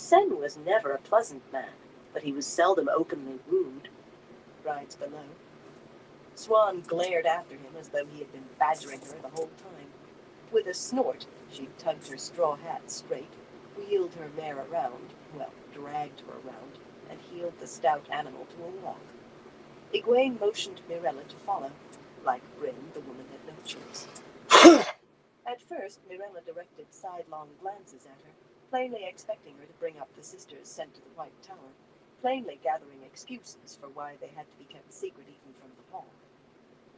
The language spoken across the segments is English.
Sen was never a pleasant man, but he was seldom openly rude. Rides below. Swan glared after him as though he had been badgering her the whole time. With a snort, she tugged her straw hat straight, wheeled her mare around, well, dragged her around, and heeled the stout animal to a walk. Egwene motioned Mirella to follow. Like Bryn, the woman had no choice. At first, Mirella directed sidelong glances at her, plainly expecting her to bring up the sisters sent to the White Tower, plainly gathering excuses for why they had to be kept secret even from the hall.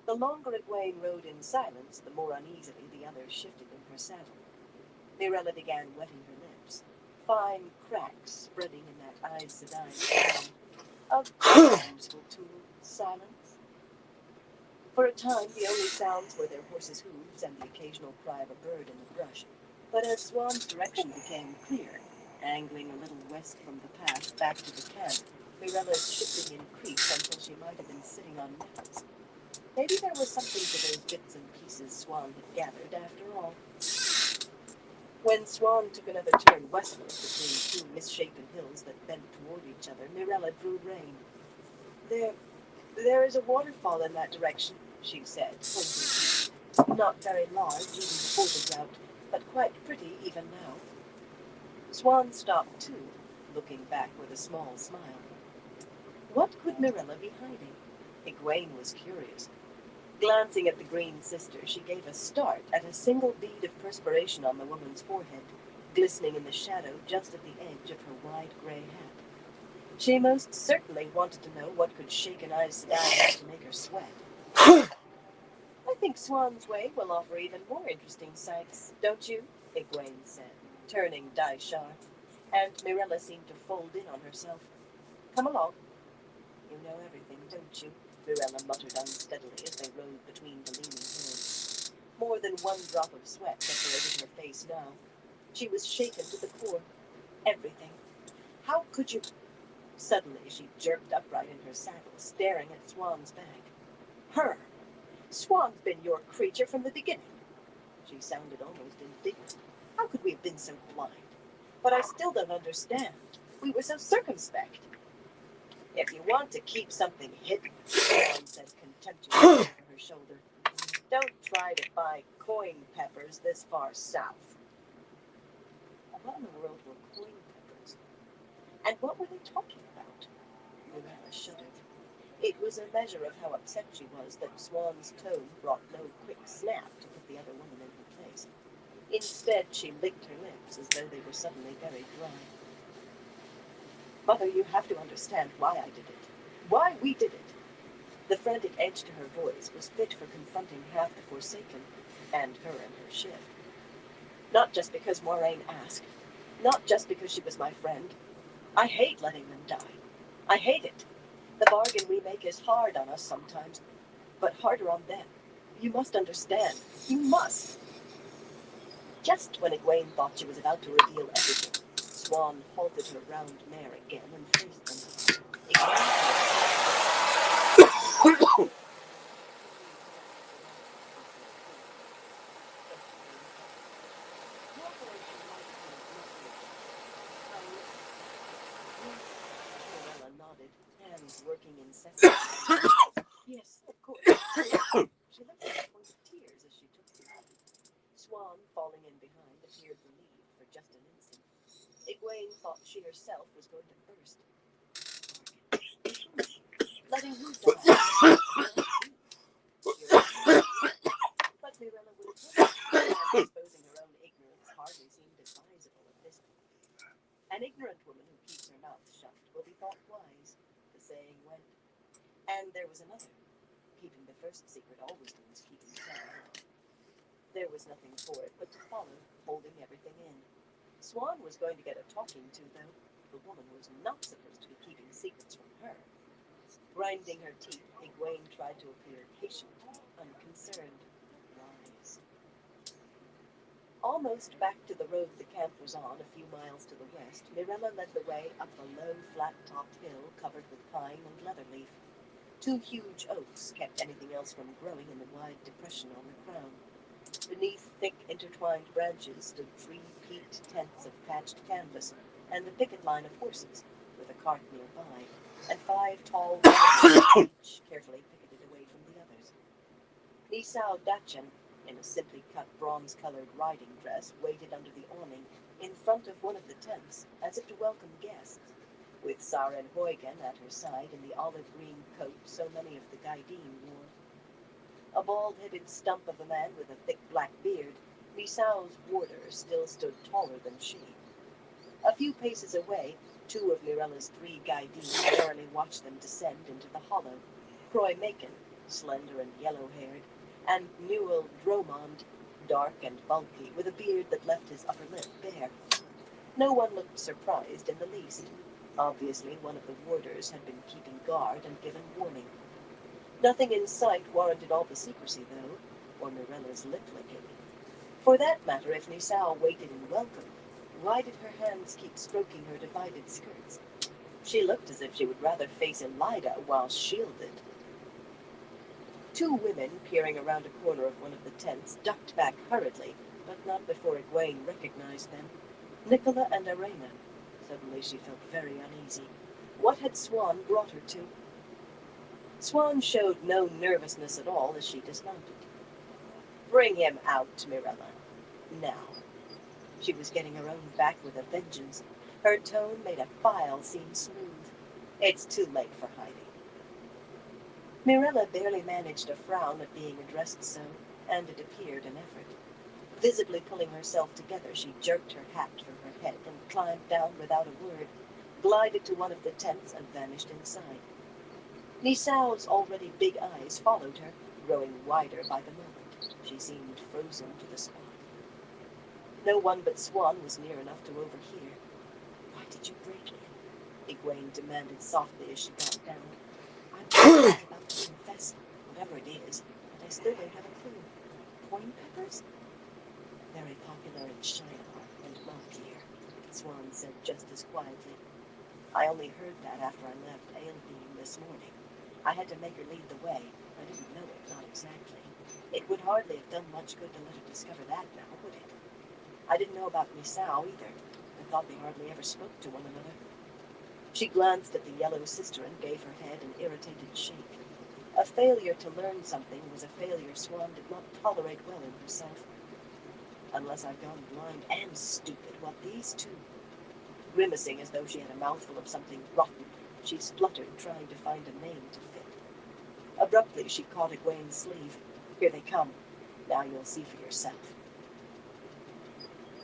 The longer Egwene rode in silence, the more uneasily the others shifted in her saddle. Mirella began wetting her lips, fine cracks spreading in that Aes Sedai sound. A very useful tool, silence. For a time, the only sounds were their horses' hooves and the occasional cry of a bird in the brush. But as Swan's direction became clear, angling a little west from the pass back to the camp, Mirella's shifting increased until she might have been sitting on nettles. Maybe there was something to those bits and pieces Swan had gathered after all. When Swan took another turn westward between two misshapen hills that bent toward each other, Mirella drew rein. There is a waterfall in that direction, she said, pointing. Not very large, even before the drought, but quite pretty even now. Swan stopped too, looking back with a small smile. What could Mirella be hiding? Egwene was curious. Glancing at the green sister, she gave a start at a single bead of perspiration on the woman's forehead, glistening in the shadow just at the edge of her wide gray hat. She most certainly wanted to know what could shake an Aes Sedai to make her sweat. I think Swan's Way will offer even more interesting sights, don't you? Egwene said, turning Daishar, and Mirella seemed to fold in on herself. Come along. You know everything, don't you? Mirella muttered unsteadily as they rode between the leaning hills. More than one drop of sweat decorated her face now. She was shaken to the core. Everything. How could you... Suddenly she jerked upright in her saddle, staring at Swan's back. Her! Swan's been your creature from the beginning. She sounded almost indignant. How could we have been so blind? But I still don't understand. We were so circumspect. If you want to keep something hidden, Swan said contemptuously over her shoulder, don't try to buy coin peppers this far south. What in the world were coin peppers? And what were they talking about? Mirella shuddered. It was a measure of how upset she was that Swan's tone brought no quick snap to put the other woman in her place. Instead, she licked her lips as though they were suddenly very dry. Mother, you have to understand why I did it. Why we did it. The frantic edge to her voice was fit for confronting half the Forsaken, and her shift. Not just because Moiraine asked. Not just because she was my friend. I hate letting them die. I hate it. The bargain we make is hard on us sometimes, but harder on them. You must understand. You must. Just when Egwene thought she was about to reveal everything, Swan halted her round mare again and faced them. Mirella nodded, hands working incessantly. Yes, of course. She looked at the point of tears as she took the lead. Swan, falling in behind, appeared relieved for just an instant. Egwene thought she herself was going to burst. Letting who die? But Mirella would have and exposing her own ignorance hardly seemed advisable at this point. An ignorant woman who keeps her mouth shut will be thought wise, the saying went. And there was another. Keeping the first secret always means keeping the second. There was nothing for it but to follow, holding everything in. Swan was going to get a talking to, though. The woman was not supposed to be keeping secrets from her. Grinding her teeth, Egwene tried to appear patient, unconcerned, wise. Almost back to the road the camp was on, a few miles to the west, Mirella led the way up a low, flat-topped hill covered with pine and leatherleaf. Two huge oaks kept anything else from growing in the wide depression on the crown. Beneath thick, intertwined branches stood 3 peaked tents of patched canvas and the picket line of horses, with a cart nearby, and 5 tall wagons, each carefully picketed away from the others. Nisao Dachin, in a simply cut bronze-colored riding dress, waited under the awning in front of one of the tents, as if to welcome guests, with Saren Huygen at her side in the olive-green coat so many of the Gaidin wore. A bald-headed stump of a man with a thick black beard, Nisao's warder still stood taller than she. A few paces away, 2 of Mirella's 3 Gaidin narrowly watched them descend into the hollow. Croy Macon, slender and yellow-haired, and Newell Dromond, dark and bulky, with a beard that left his upper lip bare. No one looked surprised in the least. Obviously, one of the warders had been keeping guard and given warning. Nothing in sight warranted all the secrecy, though, or Mirella's lip-licking. For that matter, if Nisao waited in welcome, why did her hands keep stroking her divided skirts? She looked as if she would rather face Elida while shielded. 2 women, peering around a corner of one of the tents, ducked back hurriedly, but not before Egwene recognized them. Nicola and Arena. Suddenly she felt very uneasy. What had Swan brought her to? Swan showed no nervousness at all as she dismounted. Bring him out, Mirella. Now. She was getting her own back with a vengeance. Her tone made a file seem smooth. It's too late for hiding. Mirella barely managed a frown at being addressed so, and it appeared an effort. Visibly pulling herself together, she jerked her hat from her head and climbed down without a word, glided to one of the tents and vanished inside. Nisao's already big eyes followed her, growing wider by the moment. She seemed frozen to the spot. No one but Swan was near enough to overhear. Why did you break in? Egwene demanded softly as she got down. I'm about to confess, whatever it is, but I still don't have a clue. Coin peppers? Very popular in Shinar and Malkir, Swan said just as quietly. I only heard that after I left Aelbeam this morning. I had to make her lead the way. I didn't know it, not exactly. It would hardly have done much good to let her discover that now, would it? I didn't know about Nisao either. I thought they hardly ever spoke to one another. She glanced at the yellow sister and gave her head an irritated shake. A failure to learn something was a failure Swan did not tolerate well in herself. Unless I've gone blind and stupid, what these 2? Grimacing as though she had a mouthful of something rotten, she spluttered, trying to find a name to fit. Abruptly, she caught Egwene's sleeve. Here they come. Now you'll see for yourself.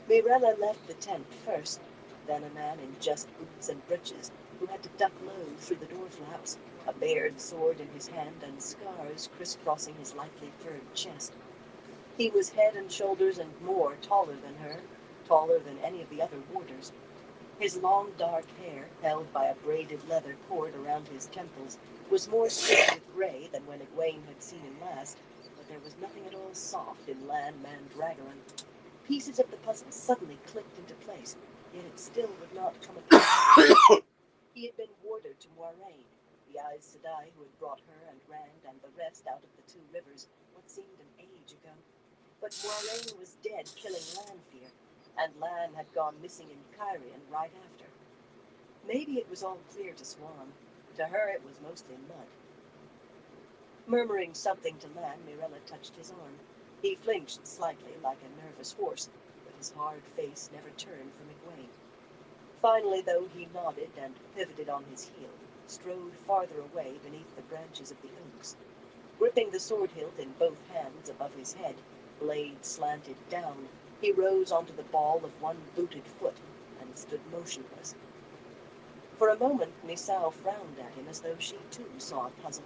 Mirella left the tent first, then a man in just boots and breeches, who had to duck low through the door flaps, a bared sword in his hand and scars crisscrossing his lightly furred chest. He was head and shoulders and more taller than her, taller than any of the other warders. His long dark hair, held by a braided leather cord around his temples, was more streaked with gray than when Egwene had seen him last, but there was nothing at all soft in Lan Mandragoran. Pieces of the puzzle suddenly clicked into place, yet it still would not come apart. He had been warder to Moiraine, the Aes Sedai who had brought her and Rand and the rest out of the 2 rivers what seemed an age ago. But Moiraine was dead, killing Lanfear, and Lan had gone missing in Cairhien right after. Maybe it was all clear to Swan. To her it was mostly mud. Murmuring something to Lan, Mirella touched his arm. He flinched slightly like a nervous horse, but his hard face never turned from Egwene. Finally, though, he nodded and pivoted on his heel, strode farther away beneath the branches of the oaks. Gripping the sword hilt in both hands above his head, blade slanted down, he rose onto the ball of one booted foot and stood motionless. For a moment, Nisao frowned at him as though she too saw a puzzle.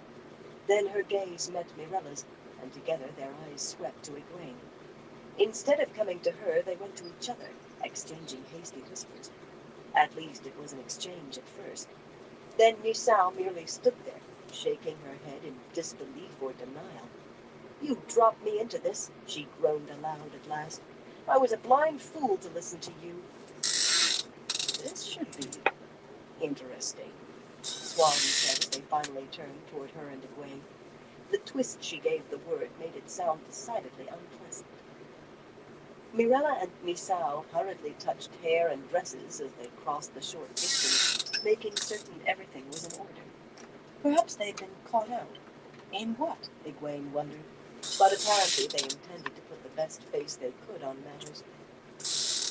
Then her gaze met Mirella's, and together their eyes swept to Egwene. Instead of coming to her, they went to each other, exchanging hasty whispers. At least it was an exchange at first. Then Nisao merely stood there, shaking her head in disbelief or denial. You dropped me into this, she groaned aloud at last. I was a blind fool to listen to you. This should be interesting, Swan said as they finally turned toward her and Egwene. The twist she gave the word made it sound decidedly unpleasant. Mirella and Misao hurriedly touched hair and dresses as they crossed the short distance, making certain everything was in order. Perhaps they'd been caught out. In what? Egwene wondered. But apparently they intended to put the best face they could on matters.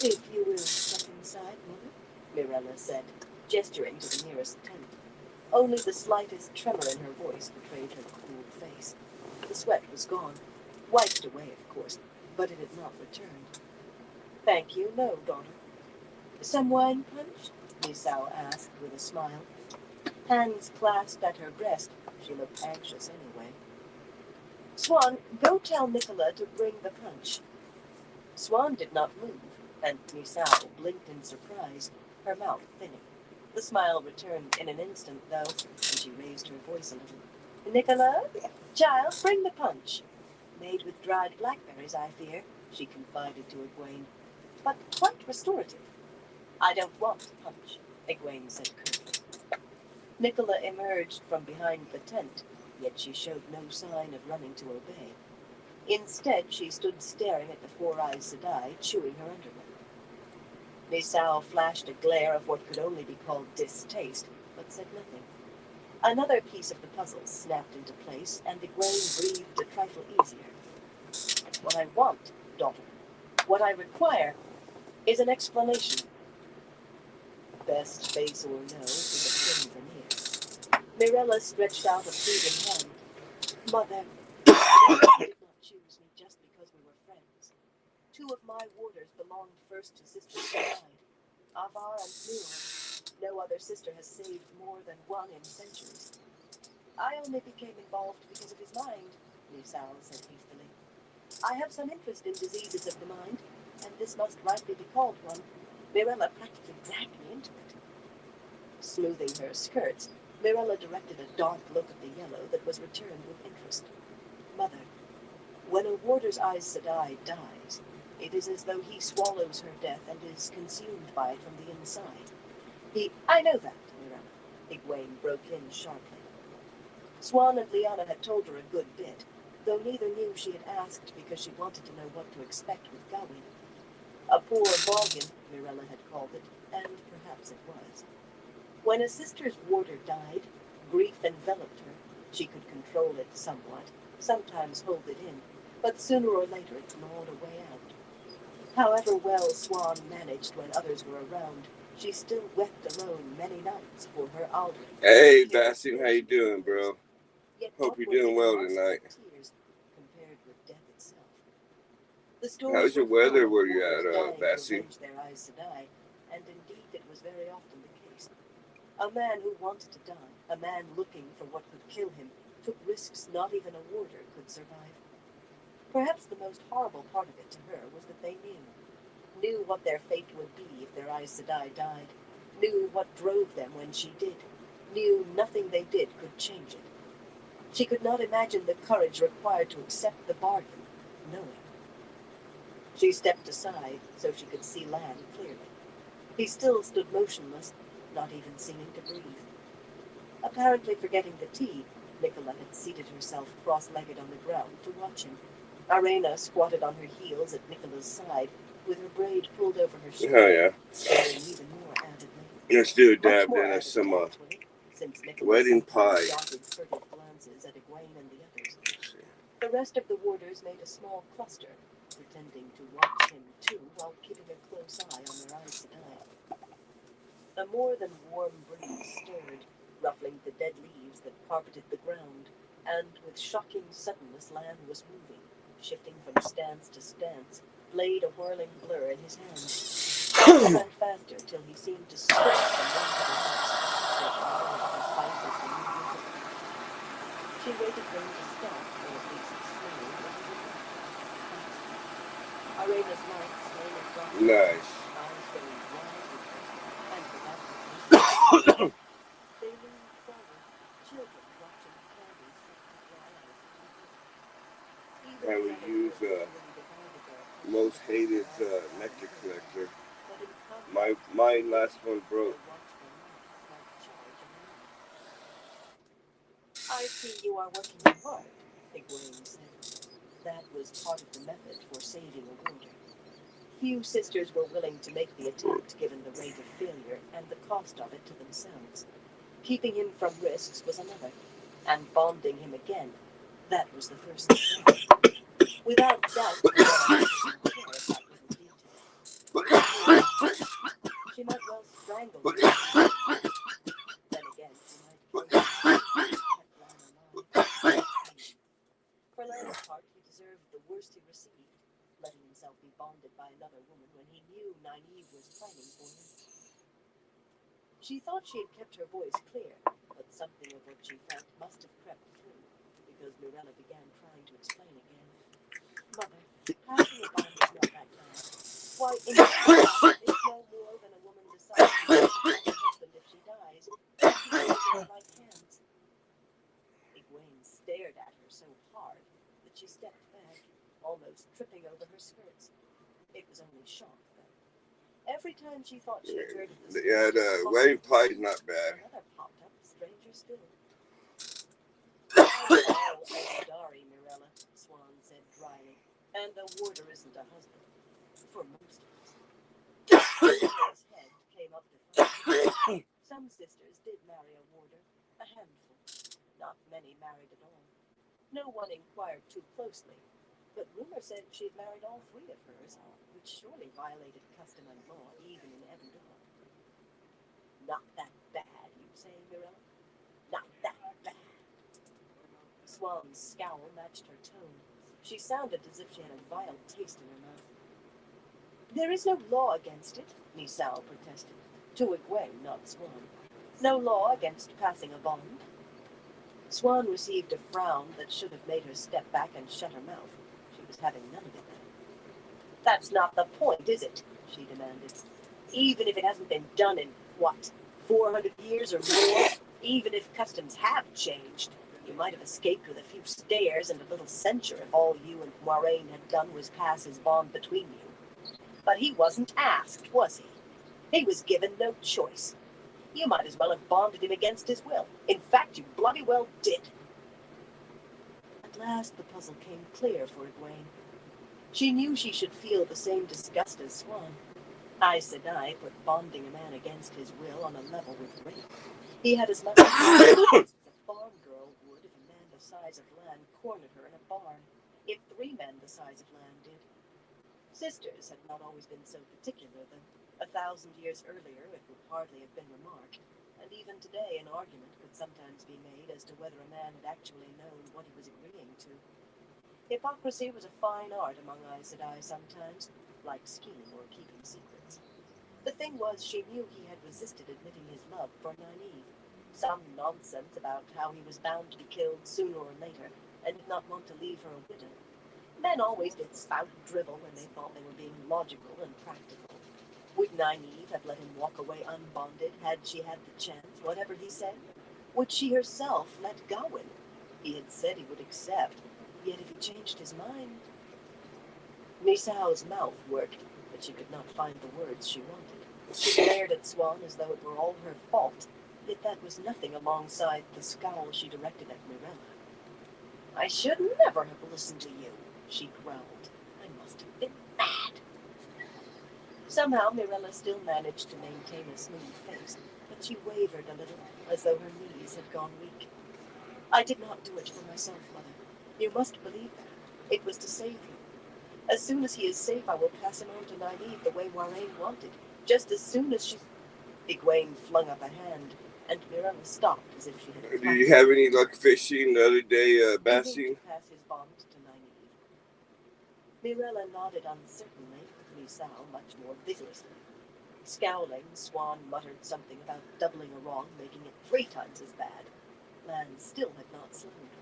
If you will step inside, Mother, Mirella said, gesturing to the nearest tent. Only the slightest tremor in her voice betrayed her cool face. The sweat was gone. Wiped away, of course, but it had not returned. Thank you, no, daughter. Some wine punch? Misao asked with a smile. Hands clasped at her breast, she looked anxious anyway. Swan, go tell Nicola to bring the punch. Swan did not move, and Misao blinked in surprise, her mouth thinning. The smile returned in an instant, though, and she raised her voice a little. Nicola, child, bring the punch. Made with dried blackberries, I fear, she confided to Egwene, but quite restorative. I don't want punch, Egwene said curtly. Nicola emerged from behind the tent, yet she showed no sign of running to obey. Instead, she stood staring at the Four-Eyed Sedai, chewing her underlip. Misao flashed a glare of what could only be called distaste, but said nothing. Another piece of the puzzle snapped into place, and Egwene breathed a trifle easier. What I want, daughter, what I require, is an explanation. Best face or no is a thin veneer. Mirella stretched out a pleading hand. Mother, you did not choose me just because we were friends. Two of my warders belonged first to Sister Sedai, Avar and Nua. No other sister has saved more than one in centuries. I only became involved because of his mind, Misao said hastily. I have some interest in diseases of the mind, and this must rightly be called one. Mirella practically dragged me into it. Smoothing her skirts, Mirella directed a dark look at the yellow that was returned with interest. Mother, when a warder's Aes Sedai dies, it is as though he swallows her death and is consumed by it from the inside. I know that, Mirella, Egwene broke in sharply. Swan and Lyanna had told her a good bit, though neither knew she had asked because she wanted to know what to expect with Gawain. A poor bargain, Mirella had called it, and perhaps it was. When a sister's warder died, grief enveloped her. She could control it somewhat, sometimes hold it in, but sooner or later it gnawed a way out. However well Swan managed when others were around, she still wept alone many nights for her Aldrin. Hey, Basim, how you doing, bro? Hope you're doing well tonight. Compared with death itself. The How's your weather where you at, at, Basim? their Aes Sedai, and indeed it was very often the case. A man who wanted to die, a man looking for what could kill him, took risks not even a warder could survive. Perhaps the most horrible part of it to her was that they knew what their fate would be if their Aes Sedai died, knew what drove them when she did, knew nothing they did could change it. She could not imagine the courage required to accept the bargain, knowing. She stepped aside so she could see Lan clearly. He still stood motionless, not even seeming to breathe. Apparently forgetting the tea, Nicola had seated herself cross-legged on the ground to watch him. Arena squatted on her heels at Nicola's side, with her braid pulled over her shoulder, Oh, yeah. staring even more avidly. Let's do a Much dab more then of avid, some actually, since Nicola wedding sometimes pie. darted furtive glances at Egwene and the others. The rest of the warders made a small cluster, pretending to watch him too, while keeping a close eye on their Aes Sedai. A more than warm breeze stirred, ruffling the dead leaves that carpeted the ground, and with shocking suddenness Lan was moving, shifting from stance to stance, blade a whirling blur in his hand. He went faster till he seemed to sprint from one to the next, yet all of his spices moved. She waited for him to stop, or at least slow, but he did not. Arena's lights lay across the Nice. eyes very wide with her, and for that reason, they leaned forward, children watching candy set to dry out. Even How the we other use warders really divided their attention most to hated Aes Sedai nectar collector. but in My last one broke. their watchful minds might charge Arena. I see you are working hard, Egwene said. That was part of the method for saving a warder. Few sisters were willing to make the attempt given the rate of failure and the cost of it to themselves. Keeping him from risks was another, and bonding him again, that was the first step. Without doubt, Mirella didn't care about little details. She might well strangle him. Then again, she might kill him. For Lan's part, he deserved the worst he received, letting himself be bonded by another woman when he knew Nynaeve was planning for him. She thought she had kept her voice clear, but something of what she felt must have crept through, because Mirella began trying to explain again. Mother, passing a bond is not that bad. Why, in fact, it's no more than a woman deciding to kill her husband if she dies. She doesn't like hands. Egwene stared at her so hard that she stepped back, almost tripping over her skirts. It was only shock, though. Every time she thought she heard of the wave pie's not bad. another popped up, stranger still. I'm all Eldari, Mirella, Swan said dryly, and a warder isn't a husband. For most of us. Mirella's head came up defiantly. Some sisters did marry a warder, a handful. Not many married at all. No one inquired too closely, but rumor said she'd married all three of hers, which surely violated custom and law, even in Evandor. Not that bad, you say, Mirella? Not that bad. Swan's scowl matched her tone. She sounded as if she had a vile taste in her mouth. There is no law against it, Misao protested. To Egwene, not Swan. No law against passing a bond. Swan received a frown that should have made her step back and shut her mouth. She was having none of it then. That's not the point, is it? She demanded. Even if it hasn't been done in, 400 years or more? Even if customs have changed, you might have escaped with a few stares and a little censure if all you and Moiraine had done was pass his bond between you. But he wasn't asked, was he? He was given no choice. You might as well have bonded him against his will. In fact, you bloody well did. At last the puzzle came clear for Egwene. She knew she should feel the same disgust as Swan. Aes Sedai put bonding a man against his will on a level with rape. He had as much as a farm girl would if a man the size of Lan cornered her in a barn, if 3 men the size of Lan did. Sisters had not always been so particular, though. 1,000 years earlier it would hardly have been remarked, and even today an argument could sometimes be made as to whether a man had actually known what he was agreeing to. Hypocrisy was a fine art among Aes Sedai sometimes, like scheming or keeping secrets. The thing was, she knew he had resisted admitting his love for Nynaeve. Some nonsense about how he was bound to be killed sooner or later, and did not want to leave her a widow. Men always did spout drivel when they thought they were being logical and practical. Would Nynaeve have let him walk away unbonded had she had the chance, whatever he said? Would she herself let Gawain? He had said he would accept, yet if he changed his mind... Misao's mouth worked, but she could not find the words she wanted. She glared at Swan as though it were all her fault, yet that was nothing alongside the scowl she directed at Mirella. I should never have listened to you, she growled. I must have been mad. Somehow Mirella still managed to maintain a smooth face, but she wavered a little, as though her knees had gone weak. I did not do it for myself, Mother. You must believe that. It was to save him. As soon as he is safe, I will pass him on to Nynaeve the way Moiraine wanted. Just as soon as she... Egwene flung up a hand, and Mirella stopped as if she had... Did you have any luck fishing the other day, Bastion? To pass his bond to Nynaeve. Mirella nodded uncertainly, Misao much more vigorously. Scowling, Swan muttered something about doubling a wrong, making it 3 times as bad. Lan still had not slowed.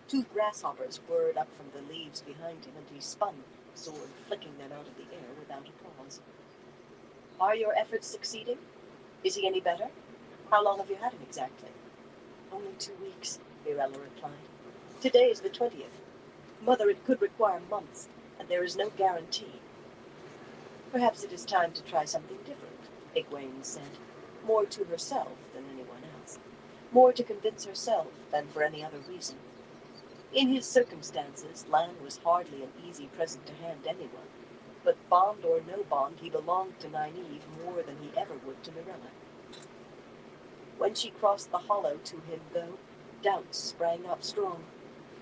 2 grasshoppers whirred up from the leaves behind him, and he spun, sword flicking them out of the air without a pause. Are your efforts succeeding? Is he any better? How long have you had him exactly? Only 2 weeks, Mirella replied. Today is the 20th. Mother, it could require months, and there is no guarantee. Perhaps it is time to try something different, Egwene said, more to herself than anyone else, more to convince herself than for any other reason. In his circumstances, Lan was hardly an easy present to hand anyone. but bond or no bond, he belonged to Nynaeve more than he ever would to Mirella. When she crossed the hollow to him, though, doubts sprang up strong.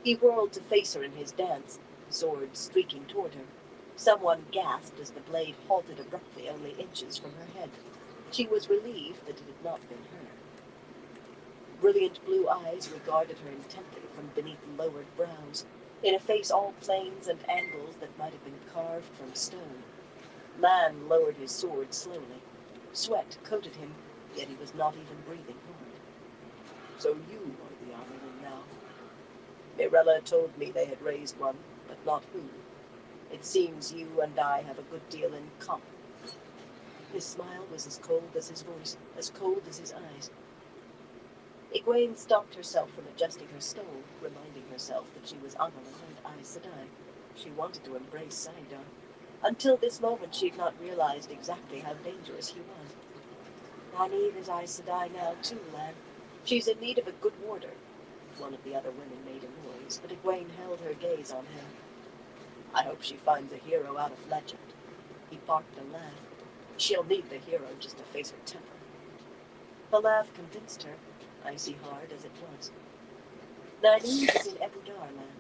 He whirled to face her in his dance, sword streaking toward her. Someone gasped as the blade halted abruptly only inches from her head. She was relieved that it had not been her. Brilliant blue eyes regarded her intently from beneath lowered brows, in a face all planes and angles that might have been carved from stone. Lan lowered his sword slowly. Sweat coated him, yet he was not even breathing hard. So you are the Ahriman now. Mirella told me they had raised one, but not who. It seems you and I have a good deal in common. His smile was as cold as his voice, as cold as his eyes. Egwene stopped herself from adjusting her stole, reminding herself that she was Amala and Aes Sedai. She wanted to embrace Saidar. Until this moment she had not realized exactly how dangerous he was. Nynaeve is Aes Sedai now too, Lan. She's in need of a good warder. One of the other women made a noise, but Egwene held her gaze on him. I hope she finds a hero out of legend. He barked a laugh. She'll need the hero just to face her temper. The laugh convinced her, icy hard as it was. Nynaeve is in Ebudar, Lan.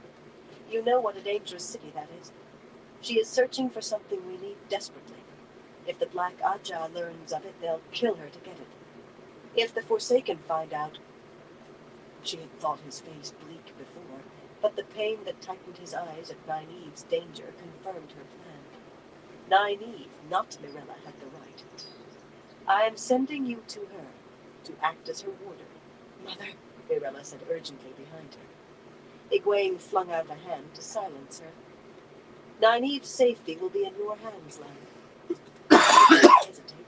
You know what a dangerous city that is. She is searching for something we need desperately. If the Black Ajah learns of it, they'll kill her to get it. If the Forsaken find out... She had thought his face bleak before, but the pain that tightened his eyes at Nynaeve's danger confirmed her plan. Nynaeve, not Mirella, had the right. I am sending you to her, to act as her warder. Mother, Mirella said urgently behind her. Egwene flung out a hand to silence her. Nynaeve's safety will be in your hands, Lan. Hesitate,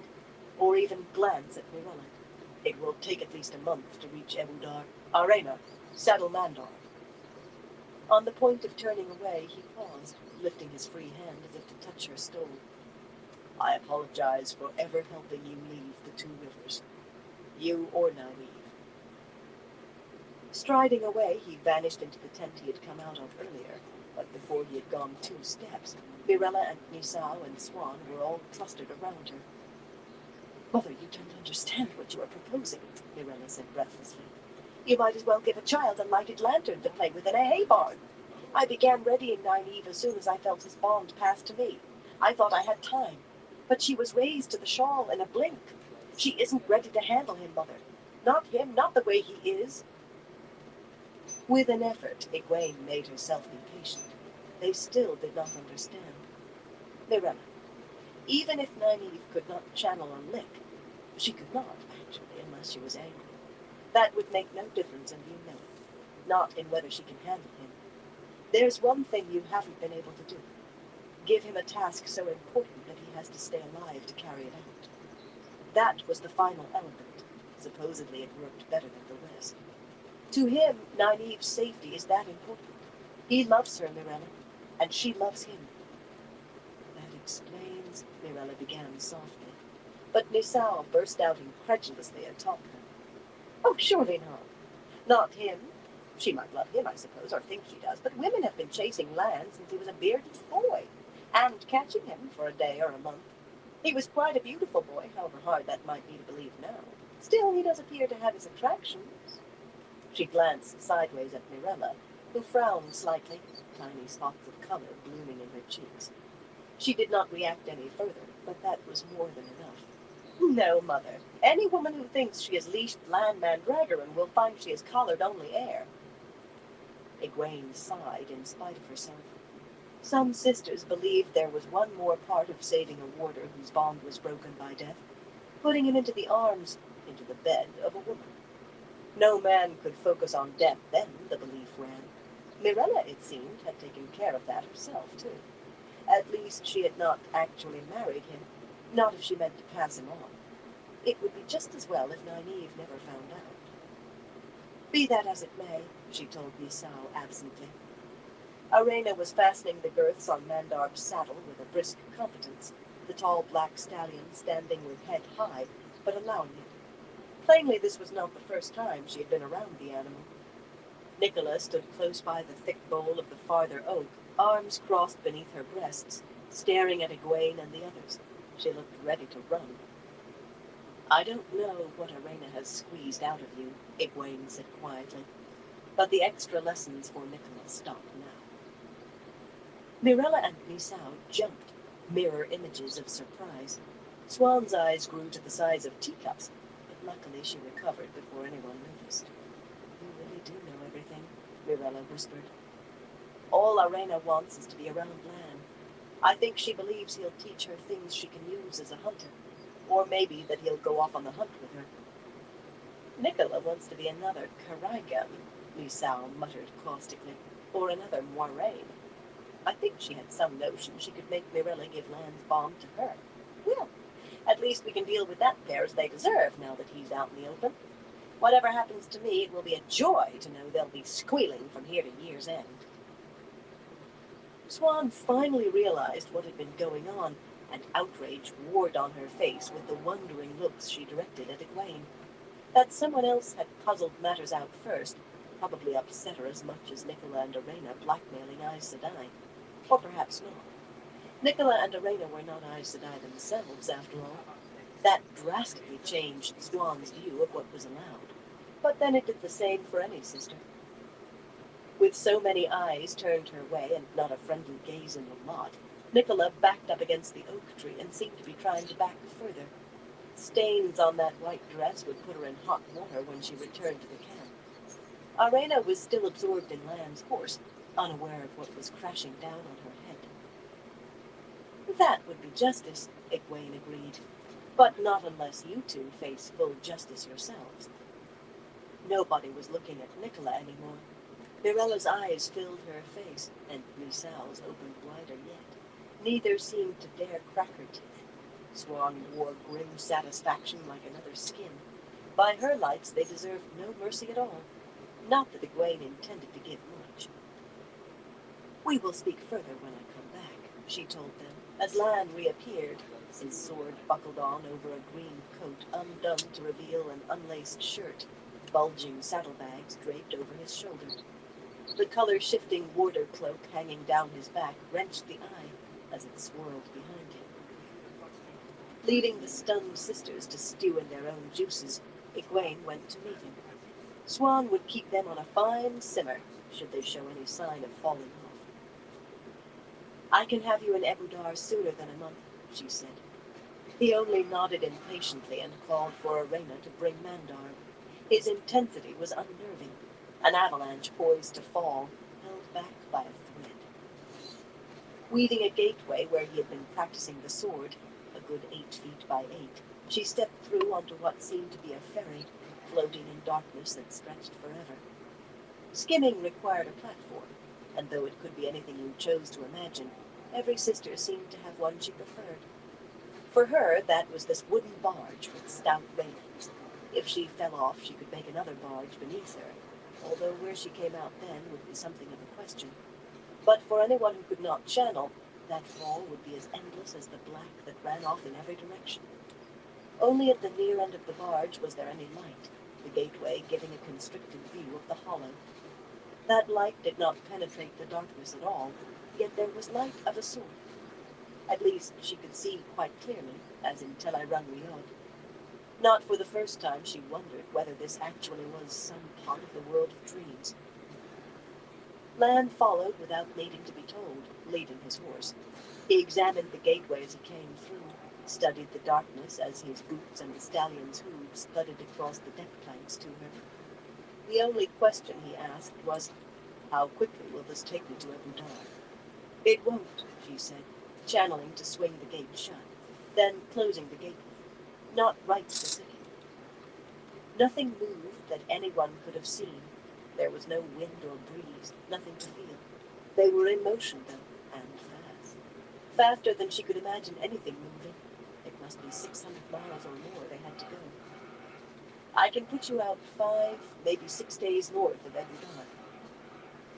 or even glance at Mirella. It will take at least a month to reach Ebudar. Arena, saddle Mandar. On the point of turning away, he paused, lifting his free hand as if to touch her stole. I apologize for ever helping you leave the Two Rivers. You or Nynaeve. Striding away, he vanished into the tent he had come out of earlier, but before he had gone 2 steps, Mirella and Nisao and Swan were all clustered around her. Mother, you don't understand what you are proposing, Mirella said breathlessly. You might as well give a child a lighted lantern to play with in a hay barn. I began readying Nynaeve as soon as I felt his bond pass to me. I thought I had time, but she was raised to the shawl in a blink. She isn't ready to handle him, Mother. Not him, not the way he is. With an effort, Egwene made herself be patient. They still did not understand. Mirella, even if Nynaeve could not channel a lick, she could not, actually, unless she was angry. That would make no difference, and you know it. Not in whether she can handle him. There's one thing you haven't been able to do. Give him a task so important that he has to stay alive to carry it out. That was the final element. Supposedly it worked better than the rest. To him, Nynaeve's safety is that important. He loves her, Mirella, and she loves him. That explains, Mirella began softly. But Nisao burst out incredulously atop her. Oh, surely not. Not him. She might love him, I suppose, or think she does, but women have been chasing Lan since he was a beardless boy, and catching him for a day or a month. He was quite a beautiful boy, however hard that might be to believe now. Still, he does appear to have his attractions. She glanced sideways at Mirella, who frowned slightly, tiny spots of color blooming in her cheeks. She did not react any further, but that was more than enough. No, Mother. Any woman who thinks she has leashed Lan Mandragoran will find she has collared only air. Egwene sighed in spite of herself. Some sisters believed there was one more part of saving a warder whose bond was broken by death, putting him into the arms, into the bed of a woman. No man could focus on death then, the belief ran. Mirella, it seemed, had taken care of that herself, too. At least she had not actually married him, not if she meant to pass him on. It would be just as well if Nynaeve never found out. Be that as it may, she told Nisao absently. Arena was fastening the girths on Mandar's saddle with a brisk competence, the tall black stallion standing with head high, but allowing it. Plainly this was not the first time she had been around the animal. Nicola stood close by the thick bole of the farther oak, arms crossed beneath her breasts, staring at Egwene and the others. She looked ready to run. I don't know what Arena has squeezed out of you, Egwene said quietly, but the extra lessons for Nicola stop now. Mirella and Misao jumped, mirror images of surprise. Swan's eyes grew to the size of teacups, but luckily she recovered before anyone noticed. You really do know everything, Mirella whispered. All Arena wants is to be around Lan. I think she believes he'll teach her things she can use as a hunter, or maybe that he'll go off on the hunt with her. Nicola wants to be another Karagan, Misao muttered caustically, or another Moiraine. I think she had some notion she could make Mirella give Lan's bomb to her. Well, at least we can deal with that pair as they deserve now that he's out in the open. Whatever happens to me, it will be a joy to know they'll be squealing from here to year's end. Swan finally realized what had been going on, and outrage warred on her face with the wondering looks she directed at Egwene. That someone else had puzzled matters out first probably upset her as much as Nicola and Arena blackmailing Aes Sedai. Or perhaps not. Nicola and Arena were not Aes Sedai themselves, after all. That drastically changed Swan's view of what was allowed. But then it did the same for any sister. With so many eyes turned her way and not a friendly gaze in the lot, Nicola backed up against the oak tree and seemed to be trying to back further. Stains on that white dress would put her in hot water when she returned to the camp. Arena was still absorbed in Lan's horse, unaware of what was crashing down on her head. That would be justice, Egwene agreed, but not unless you two face full justice yourselves. Nobody was looking at Nicola anymore. Mirella's eyes filled her face, and Misao's opened wider yet. Neither seemed to dare crack her teeth. Swan wore grim satisfaction like another skin. By her lights, they deserved no mercy at all. Not that Egwene intended to give much. We will speak further when I come back, she told them, as Lan reappeared, his sword buckled on over a green coat undone to reveal an unlaced shirt, bulging saddlebags draped over his shoulder. The color-shifting warder cloak hanging down his back wrenched the eye as it swirled behind him. Leaving the stunned sisters to stew in their own juices, Egwene went to meet him. Swan would keep them on a fine simmer should they show any sign of falling off. I can have you in Ebou Dar sooner than a month, she said. He only nodded impatiently and called for Arena to bring Mandar. His intensity was unnerving, an avalanche poised to fall, held back by a thread. Weaving a gateway where he had been practicing the sword, a good 8 feet by 8, she stepped through onto what seemed to be a ferry, floating in darkness that stretched forever. Skimming required a platform, and though it could be anything you chose to imagine, every sister seemed to have one she preferred. For her, that was this wooden barge with stout railings. If she fell off, she could make another barge beneath her, although where she came out then would be something of a question. But for anyone who could not channel, that fall would be as endless as the black that ran off in every direction. Only at the near end of the barge was there any light, the gateway giving a constricted view of the hollow. That light did not penetrate the darkness at all, yet there was light of a sort. At least she could see quite clearly, as in Tel Airrun Riyadh. Not for the first time she wondered whether this actually was some part of the world of dreams. Lan followed without needing to be told, leading his horse. He examined the gateway as he came through, studied the darkness as his boots and the stallion's hooves thudded across the deck planks to her. The only question he asked was, how quickly will this take me to Ebou Dar? It won't, she said, channeling to swing the gate shut, then closing the gateway. Not right this second. Nothing moved that anyone could have seen. There was no wind or breeze, nothing to feel. They were in motion, though, and fast. Faster than she could imagine anything moving. It must be 600 miles or more they had to go. I can put you out 5, maybe 6 days north of Ebou Dar.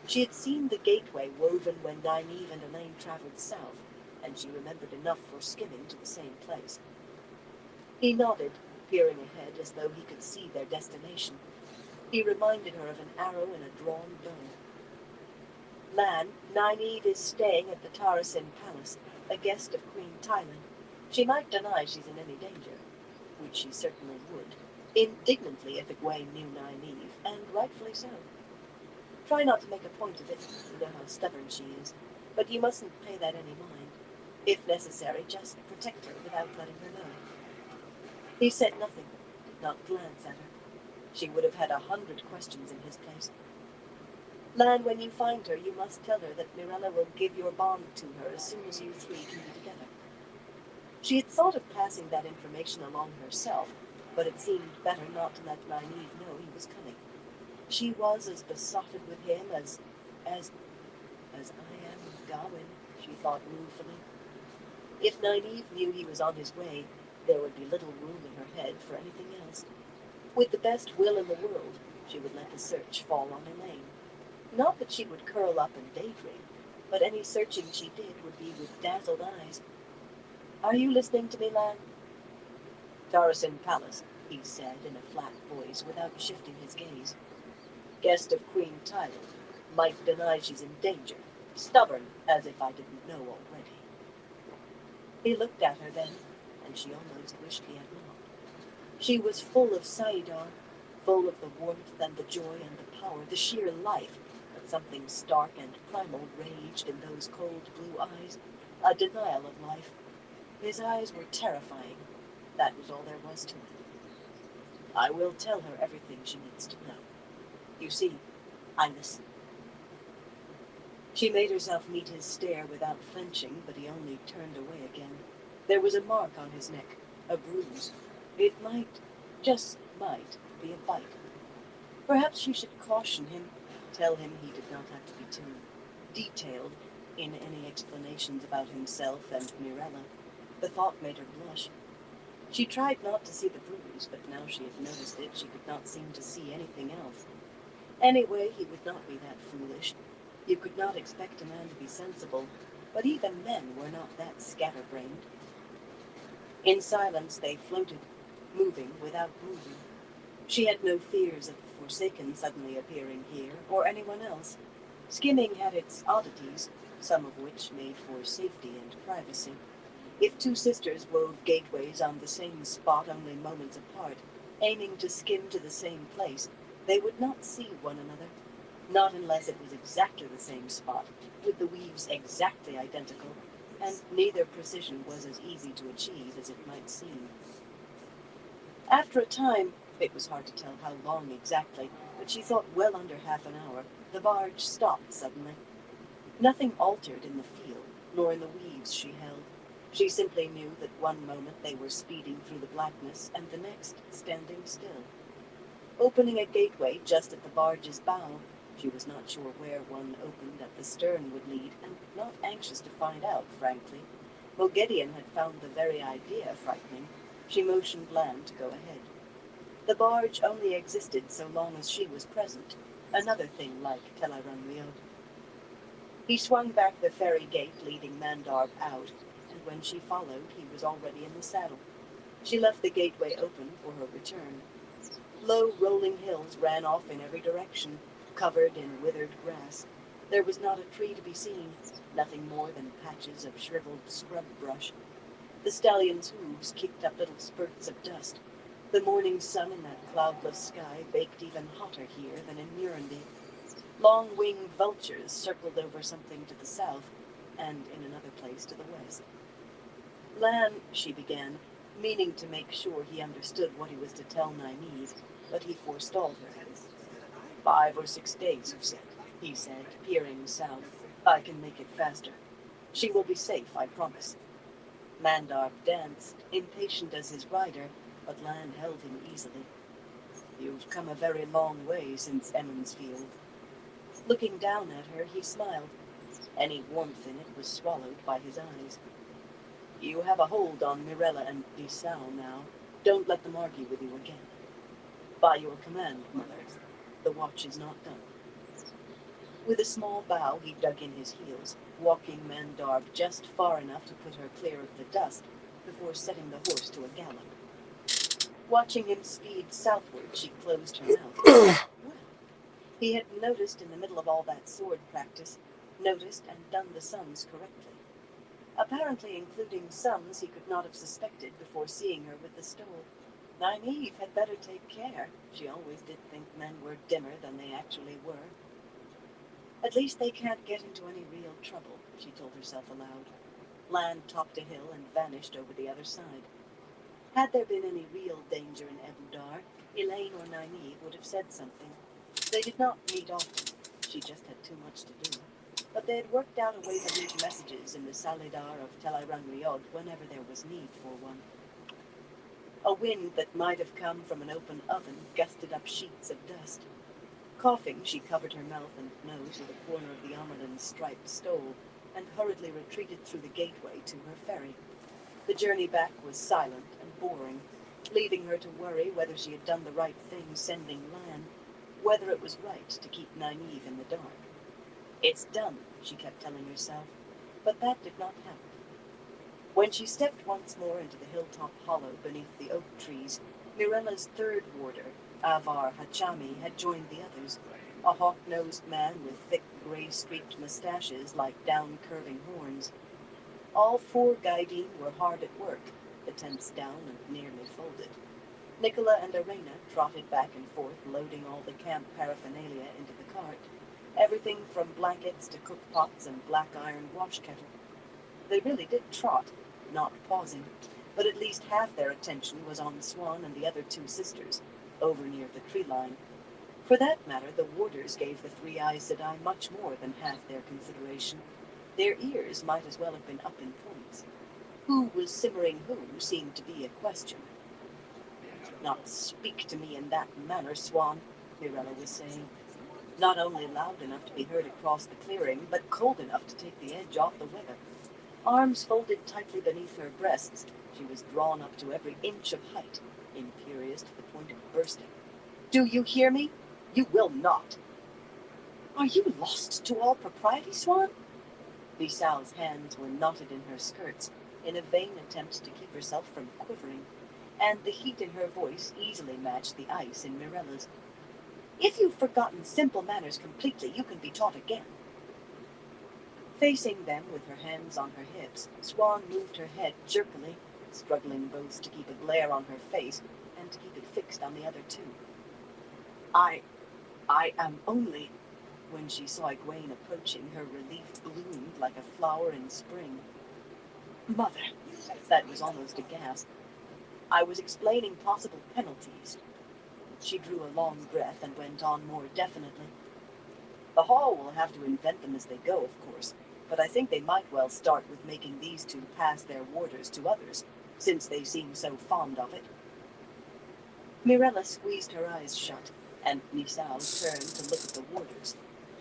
She had seen the gateway woven when Nynaeve and Elaine traveled south, and she remembered enough for skimming to the same place. He nodded, peering ahead as though he could see their destination. He reminded her of an arrow in a drawn bow. Lan, Nynaeve is staying at the Tarasin Palace, a guest of Queen Tylan. She might deny she's in any danger, which she certainly would, indignantly if Egwene knew Nynaeve, and rightfully so. Try not to make a point of it, you know how stubborn she is, but you mustn't pay that any mind. If necessary, just protect her without letting her know. He said nothing, did not glance at her. She would have had 100 questions in his place. Lan, when you find her, you must tell her that Mirella will give your bond to her as soon as you three can be together. She had thought of passing that information along herself, but it seemed better not to let Nynaeve know he was coming. She was as besotted with him as I am with Gawain, she thought ruefully. If Nynaeve knew he was on his way, there would be little room in her head for anything else. With the best will in the world, she would let the search fall on Elaine. Not that she would curl up and daydream, but any searching she did would be with dazzled eyes. Are you listening to me, Lan? Tarasin Palace, he said in a flat voice without shifting his gaze. Guest of Queen Tylan, might deny she's in danger, stubborn as if I didn't know already. He looked at her then, and she almost wished he had not. She was full of saidar, full of the warmth and the joy and the power, the sheer life, but something stark and primal raged in those cold blue eyes, a denial of life. His eyes were terrifying. That was all there was to it. I will tell her everything she needs to know. You see, I listen. She made herself meet his stare without flinching, but he only turned away again. There was a mark on his neck, a bruise. It might, just might, be a bite. Perhaps she should caution him, tell him he did not have to be too detailed in any explanations about himself and Mirella. The thought made her blush. She tried not to see the bruise, but now she had noticed it, she could not seem to see anything else. Anyway, he would not be that foolish. You could not expect a man to be sensible, but even men were not that scatterbrained. In silence they floated, moving without moving. She had no fears of the Forsaken suddenly appearing here, or anyone else. Skimming had its oddities, some of which made for safety and privacy. If two sisters wove gateways on the same spot only moments apart, aiming to skim to the same place, they would not see one another. Not unless it was exactly the same spot, with the weaves exactly identical, and neither precision was as easy to achieve as it might seem. After a time, it was hard to tell how long exactly, but she thought well under half an hour, the barge stopped suddenly. Nothing altered in the feel, nor in the weaves she held. She simply knew that one moment they were speeding through the blackness, and the next standing still. Opening a gateway just at the barge's bow, she was not sure where one opened at the stern would lead, and not anxious to find out, frankly. Moghedien had found the very idea frightening. She motioned Lan to go ahead. The barge only existed so long as she was present, another thing like Tel'aran'rhiod. He swung back the ferry gate leading Mandarb out, and when she followed, he was already in the saddle. She left the gateway open for her return. Low rolling hills ran off in every direction, covered in withered grass. There was not a tree to be seen, nothing more than patches of shriveled scrub brush. The stallion's hooves kicked up little spurts of dust. The morning sun in that cloudless sky baked even hotter here than in Nuremberg. Long-winged vultures circled over something to the south, and in another place to the west. Lan, she began, meaning to make sure he understood what he was to tell Nynaeve, but he forestalled her. 5 or 6 days, you said, he said, peering south. I can make it faster. She will be safe, I promise. Mandarb danced, impatient as his rider, but Lan held him easily. You've come a very long way since Emmonsfield. Looking down at her, he smiled. Any warmth in it was swallowed by his eyes. You have a hold on Mirella and Dysau now. Don't let them argue with you again. By your command, Mother. The watch is not done. With a small bow, he dug in his heels, walking Mandarb just far enough to put her clear of the dust before setting the horse to a gallop. Watching him speed southward, she closed her mouth. Well, he had noticed in the middle of all that sword practice, noticed and done the sums correctly, apparently including sums he could not have suspected before seeing her with the stole. Nynaeve had better take care. She always did think men were dimmer than they actually were. At least they can't get into any real trouble, she told herself aloud. Lan topped a hill and vanished over the other side. Had there been any real danger in Ebou Dar, Elaine or Nynaeve would have said something. They did not meet often. She just had too much to do. But they had worked out a way to leave messages in the Saladar of Tel'aran'rhiod Riyadh whenever there was need for one. A wind that might have come from an open oven gusted up sheets of dust. Coughing, she covered her mouth and nose with a corner of the Amerlin's striped stole and hurriedly retreated through the gateway to her ferry. The journey back was silent and boring, leaving her to worry whether she had done the right thing sending Lan, whether it was right to keep Nynaeve in the dark. It's done, she kept telling herself, but that did not happen. When she stepped once more into the hilltop hollow beneath the oak trees, Mirella's third warder, Avar Hachami, had joined the others, a hawk-nosed man with thick gray-streaked mustaches like down-curving horns. All four Gaidin were hard at work, the tents down and nearly folded. Nicola and Arena trotted back and forth, loading all the camp paraphernalia into the cart, everything from blankets to cookpots and black iron wash kettle. They really did trot, not pausing, but at least half their attention was on Swan and the other two sisters, over near the tree line. For that matter, the warders gave the three Aes Sedai much more than half their consideration. Their ears might as well have been up in points. Who was simmering who seemed to be a question. Not speak to me in that manner, Swan, Mirella was saying. Not only loud enough to be heard across the clearing, but cold enough to take the edge off the weather. Arms folded tightly beneath her breasts, she was drawn up to every inch of height, imperious to the point of bursting. Do you hear me? You will not. Are you lost to all propriety, Swan? Misal's hands were knotted in her skirts, in a vain attempt to keep herself from quivering, and the heat in her voice easily matched the ice in Mirella's. If you've forgotten simple manners completely, you can be taught again. Facing them with her hands on her hips, Swan moved her head jerkily, struggling both to keep a glare on her face and to keep it fixed on the other two. I am only... When she saw Egwene approaching, her relief bloomed like a flower in spring. Mother, that was almost a gasp. I was explaining possible penalties. She drew a long breath and went on more definitely. The Hall will have to invent them as they go, of course, but I think they might well start with making these two pass their warders to others, since they seem so fond of it. Mirella squeezed her eyes shut, and Misal turned to look at the warders.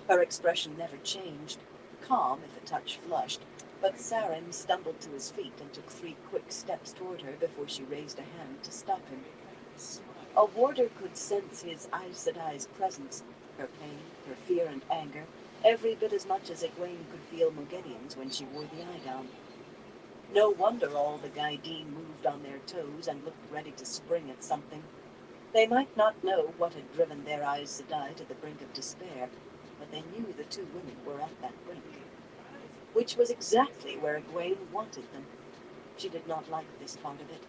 Her expression never changed, calm if a touch flushed, but Saren stumbled to his feet and took 3 quick steps toward her before she raised a hand to stop him. A warder could sense his Aes Sedai's presence, her pain, her fear and anger, every bit as much as Egwene could feel Moghedien's when she wore the eye down. No wonder all the Gaidin moved on their toes and looked ready to spring at something. They might not know what had driven their Aes Sedai to the brink of despair, but they knew the two women were at that brink, which was exactly where Egwene wanted them. She did not like this part of it.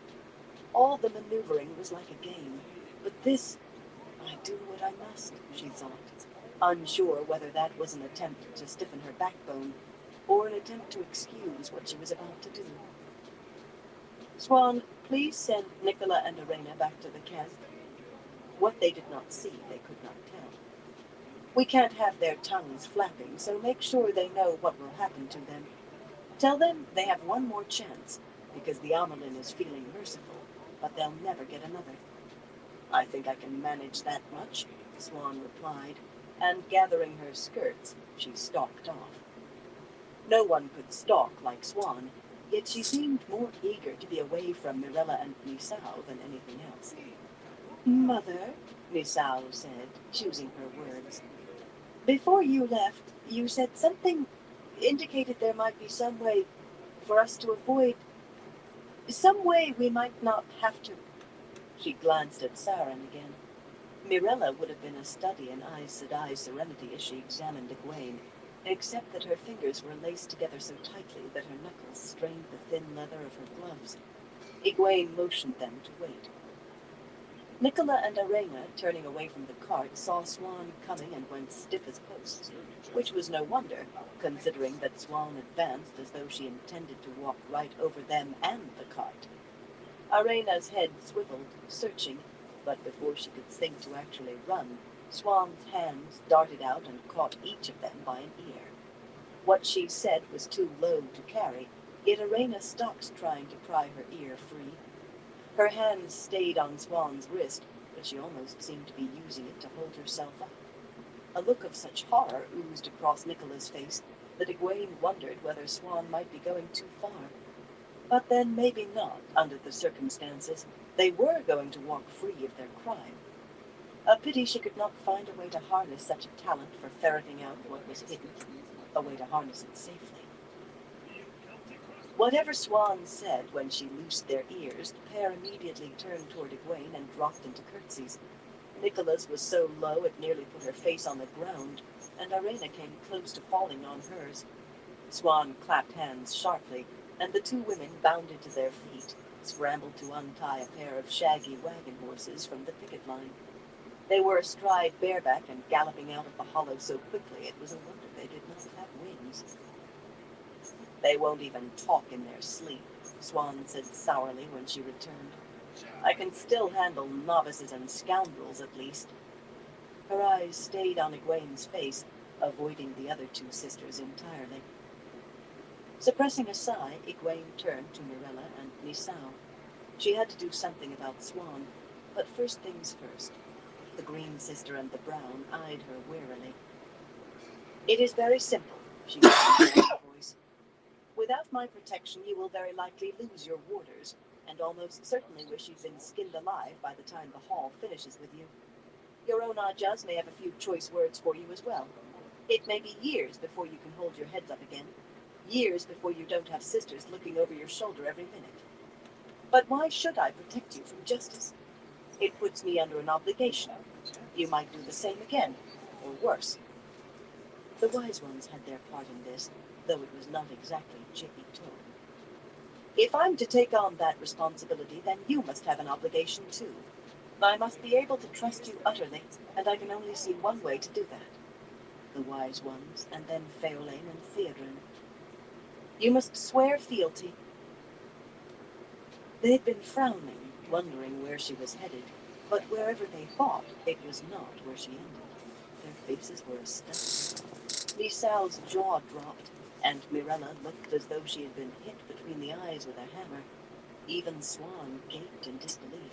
All the maneuvering was like a game, but this, I do what I must, she thought, unsure whether that was an attempt to stiffen her backbone or an attempt to excuse what she was about to do. Swan, please send Nicola and Arena back to the camp. What they did not see, they could not tell. We can't have their tongues flapping, so make sure they know what will happen to them. Tell them they have one more chance, because the Amerlin is feeling merciful, but they'll never get another. I think I can manage that much, Swan replied, and gathering her skirts, she stalked off. No one could stalk like Swan, yet she seemed more eager to be away from Mirella and Misal than anything else. Mother, Misal said, choosing her words. Before you left, you said something indicated there might be some way for us to avoid... Some way we might not have to... She glanced at Saren again. Mirella would have been a study in Aes Sedai's serenity as she examined Egwene, except that her fingers were laced together so tightly that her knuckles strained the thin leather of her gloves. Egwene motioned them to wait. Nicola and Arena, turning away from the cart, saw Swan coming and went stiff as posts, which was no wonder, considering that Swan advanced as though she intended to walk right over them and the cart. Arena's head swiveled, searching, but before she could think to actually run, Swan's hands darted out and caught each of them by an ear. What she said was too low to carry, yet Arena stopped trying to pry her ear free. Her hands stayed on Swan's wrist, but she almost seemed to be using it to hold herself up. A look of such horror oozed across Nicola's face that Egwene wondered whether Swan might be going too far. But then maybe not, under the circumstances. They were going to walk free of their crime. A pity she could not find a way to harness such a talent for ferreting out what was hidden, a way to harness it safely. Whatever Swan said when she loosed their ears, the pair immediately turned toward Egwene and dropped into curtsies. Nicola's was so low it nearly put her face on the ground, and Arena came close to falling on hers. Swan clapped hands sharply, and the two women bounded to their feet, scrambled to untie a pair of shaggy wagon horses from the picket line. They were astride bareback and galloping out of the hollow so quickly it was a wonder they did not have wings. "They won't even talk in their sleep," Swan said sourly when she returned. "I can still handle novices and scoundrels, at least." Her eyes stayed on Egwene's face, avoiding the other two sisters entirely. Suppressing a sigh, Egwene turned to Mirella and Nisao. She had to do something about Swan, but first things first. The green sister and the brown eyed her wearily. "It is very simple," she said in her voice. "Without my protection, you will very likely lose your warders, and almost certainly wish you'd been skinned alive by the time the hall finishes with you. Your own Ajahs may have a few choice words for you as well. It may be years before you can hold your heads up again, years before you don't have sisters looking over your shoulder every minute. But why should I protect you from justice? It puts me under an obligation. You might do the same again, or worse." The wise ones had their part in this, though it was not exactly jippy tone. "If I'm to take on that responsibility, then you must have an obligation too. I must be able to trust you utterly, and I can only see one way to do that." The wise ones, and then Féollainn and Theodrin. "You must swear fealty." They'd been frowning, wondering where she was headed, but wherever they thought, it was not where she ended. Their faces were astounded. Nisao's jaw dropped, and Mirella looked as though she had been hit between the eyes with a hammer. Even Swan gaped in disbelief.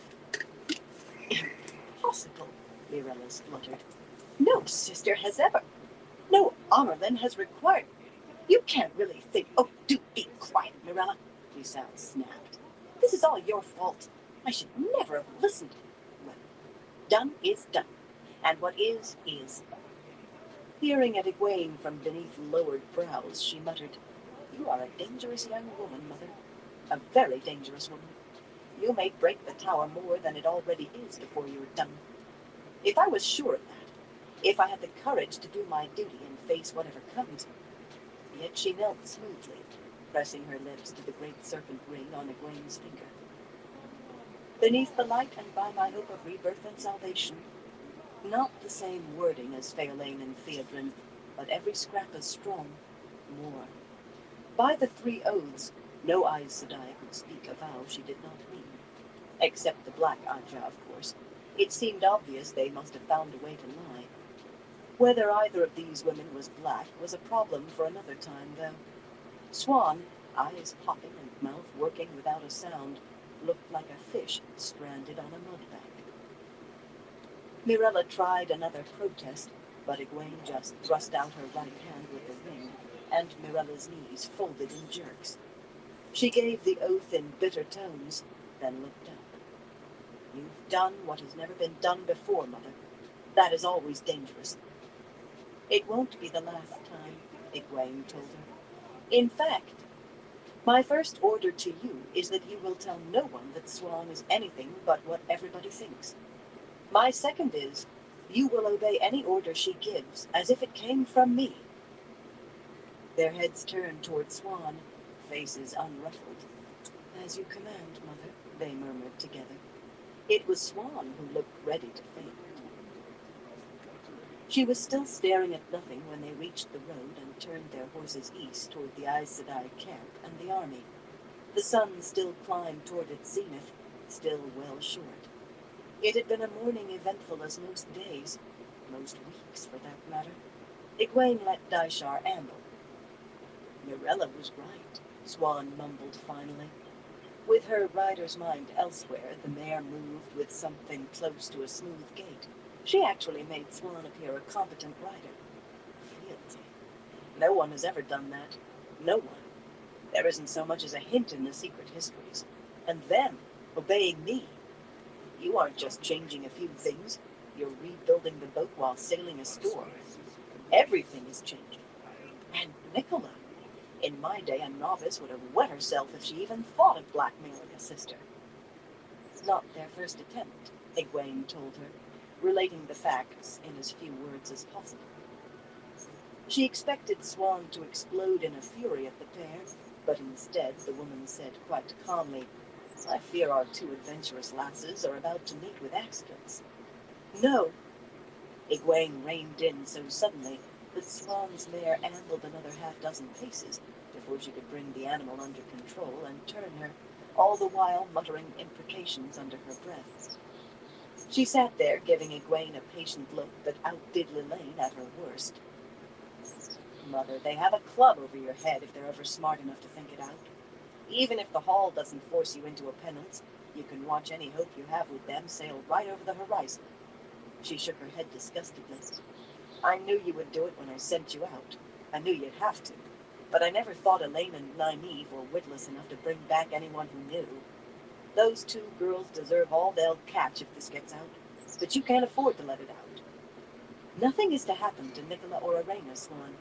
"Impossible," Mirella spluttered. "No sister has ever. No Amyrlin has required. You can't really think." "Oh, do be quiet, Mirella," Nisao snapped. "This is all your fault. I should never have listened. Well, done is done, and what is, is." Peering at Egwene from beneath lowered brows, she muttered, "You are a dangerous young woman, Mother. A very dangerous woman. You may break the tower more than it already is before you are done. If I was sure of that, if I had the courage to do my duty and face whatever comes." Yet she knelt smoothly, pressing her lips to the great serpent ring on Egwene's finger. "Beneath the light and by my hope of rebirth and salvation." Not the same wording as Féollainn and Theodrin, but every scrap as strong. More. By the 3 oaths, no Aes Sedai could speak a vow she did not mean. Except the Black Ajah, of course. It seemed obvious they must have found a way to lie. Whether either of these women was black was a problem for another time, though. Swan, eyes popping and mouth working without a sound, looked like a fish stranded on a mudbank. Mirella tried another protest, but Egwene just thrust out her right hand with the ring, and Mirella's knees folded in jerks. She gave the oath in bitter tones, then looked up. "You've done what has never been done before, Mother. That is always dangerous." "It won't be the last time," Egwene told her. "In fact, my first order to you is that you will tell no one that Swan is anything but what everybody thinks. My second is, you will obey any order she gives as if it came from me." Their heads turned toward Swan, faces unruffled. "As you command, Mother," they murmured together. It was Swan who looked ready to faint. She was still staring at nothing when they reached the road and turned their horses east toward the Aes Sedai camp and the army. The sun still climbed toward its zenith, still well short. It had been a morning eventful as most days, most weeks for that matter. Egwene let Daishar amble. "Mirella was right," Swan mumbled finally. With her rider's mind elsewhere, the mare moved with something close to a smooth gait. She actually made Swan appear a competent rider. Fealty. No one has ever done that. No one. There isn't so much as a hint in the secret histories. And them, obeying me. You aren't just changing a few things. You're rebuilding the boat while sailing a storm. Everything is changing. And Nicola. In my day, a novice would have wet herself if she even thought of blackmailing a sister. It's not their first attempt, Egwene told her, relating the facts in as few words as possible. She expected Swan to explode in a fury at the pair, but instead the woman said quite calmly, "I fear our two adventurous lasses are about to meet with accidents." "No." Egwene reined in so suddenly that Swan's mare ambled another half-dozen paces before she could bring the animal under control and turn her, all the while muttering imprecations under her breath. She sat there, giving Egwene a patient look that outdid Lelaine at her worst. "Mother, they have a club over your head if they're ever smart enough to think it out. Even if the Hall doesn't force you into a penance, you can watch any hope you have with them sail right over the horizon." She shook her head disgustedly. "I knew you would do it when I sent you out. I knew you'd have to. But I never thought Elaine and Nynaeve were witless enough to bring back anyone who knew. Those two girls deserve all they'll catch if this gets out. But you can't afford to let it out. Nothing is to happen to Nicola or Arena, Swan.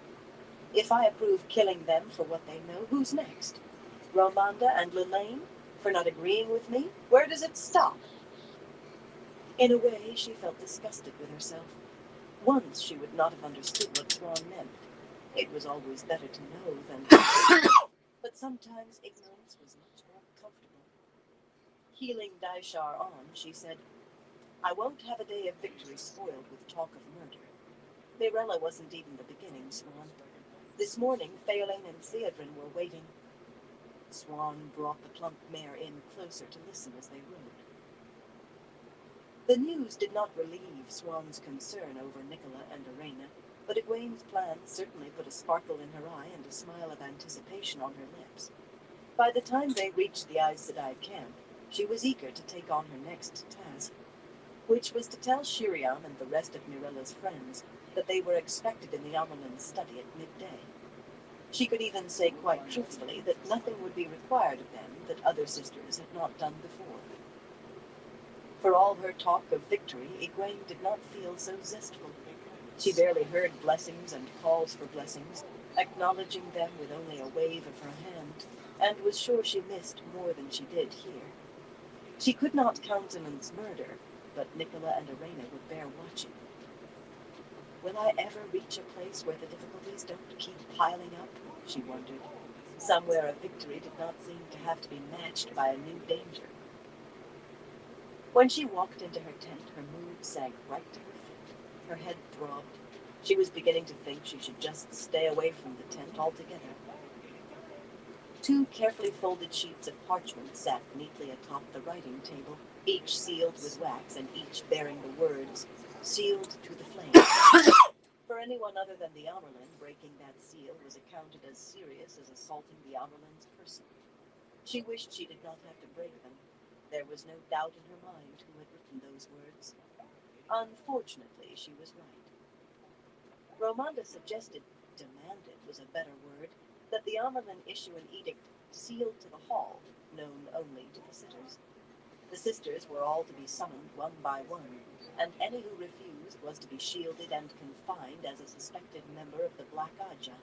If I approve killing them for what they know, who's next? Romanda and Lelaine? For not agreeing with me? Where does it stop?" In a way, she felt disgusted with herself. Once she would not have understood what Swan meant. It was always better to know than to but sometimes ignorance was much more comfortable. Healing Daishar on, she said, "I won't have a day of victory spoiled with talk of murder. Mirella wasn't even the beginning, Swan. This morning, Phaelin and Theodrin were waiting." Swan brought the plump mare in closer to listen as they rode. The news did not relieve Swan's concern over Nicola and Arena, but Egwene's plan certainly put a sparkle in her eye and a smile of anticipation on her lips. By the time they reached the Aes Sedai camp, she was eager to take on her next task, which was to tell Shiriam and the rest of Mirella's friends that they were expected in the Amyrlin study at midday. She could even say quite truthfully that nothing would be required of them that other sisters had not done before. For all her talk of victory, Egwene did not feel so zestful. She barely heard blessings and calls for blessings, acknowledging them with only a wave of her hand, and was sure she missed more than she did hear. She could not countenance murder, but Nicola and Arena would bear watching. Will I ever reach a place where the difficulties don't keep piling up? She wondered. Somewhere a victory did not seem to have to be matched by a new danger. When she walked into her tent, her mood sank right to her feet. Her head throbbed. She was beginning to think she should just stay away from the tent altogether. Two carefully folded sheets of parchment sat neatly atop the writing table, each sealed with wax and each bearing the words, "Sealed to the flame." For anyone other than the Amyrlin, breaking that seal was accounted as serious as assaulting the Amyrlin's person. She wished she did not have to break them. There was no doubt in her mind who had written those words. Unfortunately, she was right. Romanda suggested, demanded was a better word, that the Amyrlin issue an edict sealed to the hall, known only to the sitters. The sisters were all to be summoned one by one, and any who refused was to be shielded and confined as a suspected member of the Black Ajah.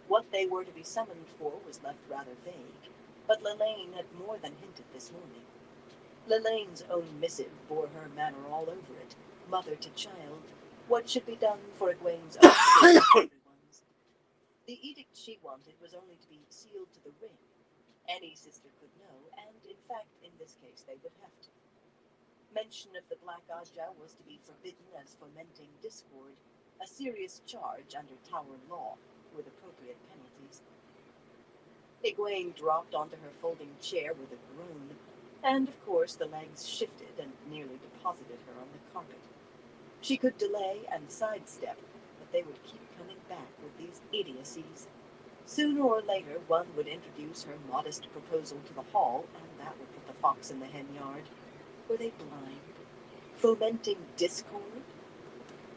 What they were to be summoned for was left rather vague, but Lelaine had more than hinted this morning. Lelaine's own missive bore her manner all over it, mother to child, what should be done for Egwene's own good and everyone's. The edict she wanted was only to be sealed to the ring. Any sister could know, and in fact, in this case, they would have to. Mention of the Black Aja was to be forbidden as fomenting discord, a serious charge under Tower law, with appropriate penalties. Egwene dropped onto her folding chair with a groan, and of course the legs shifted and nearly deposited her on the carpet. She could delay and sidestep, but they would keep coming back with these idiocies. Sooner or later, one would introduce her modest proposal to the hall, and that would put the fox in the hen yard. Were they blind? Fomenting discord?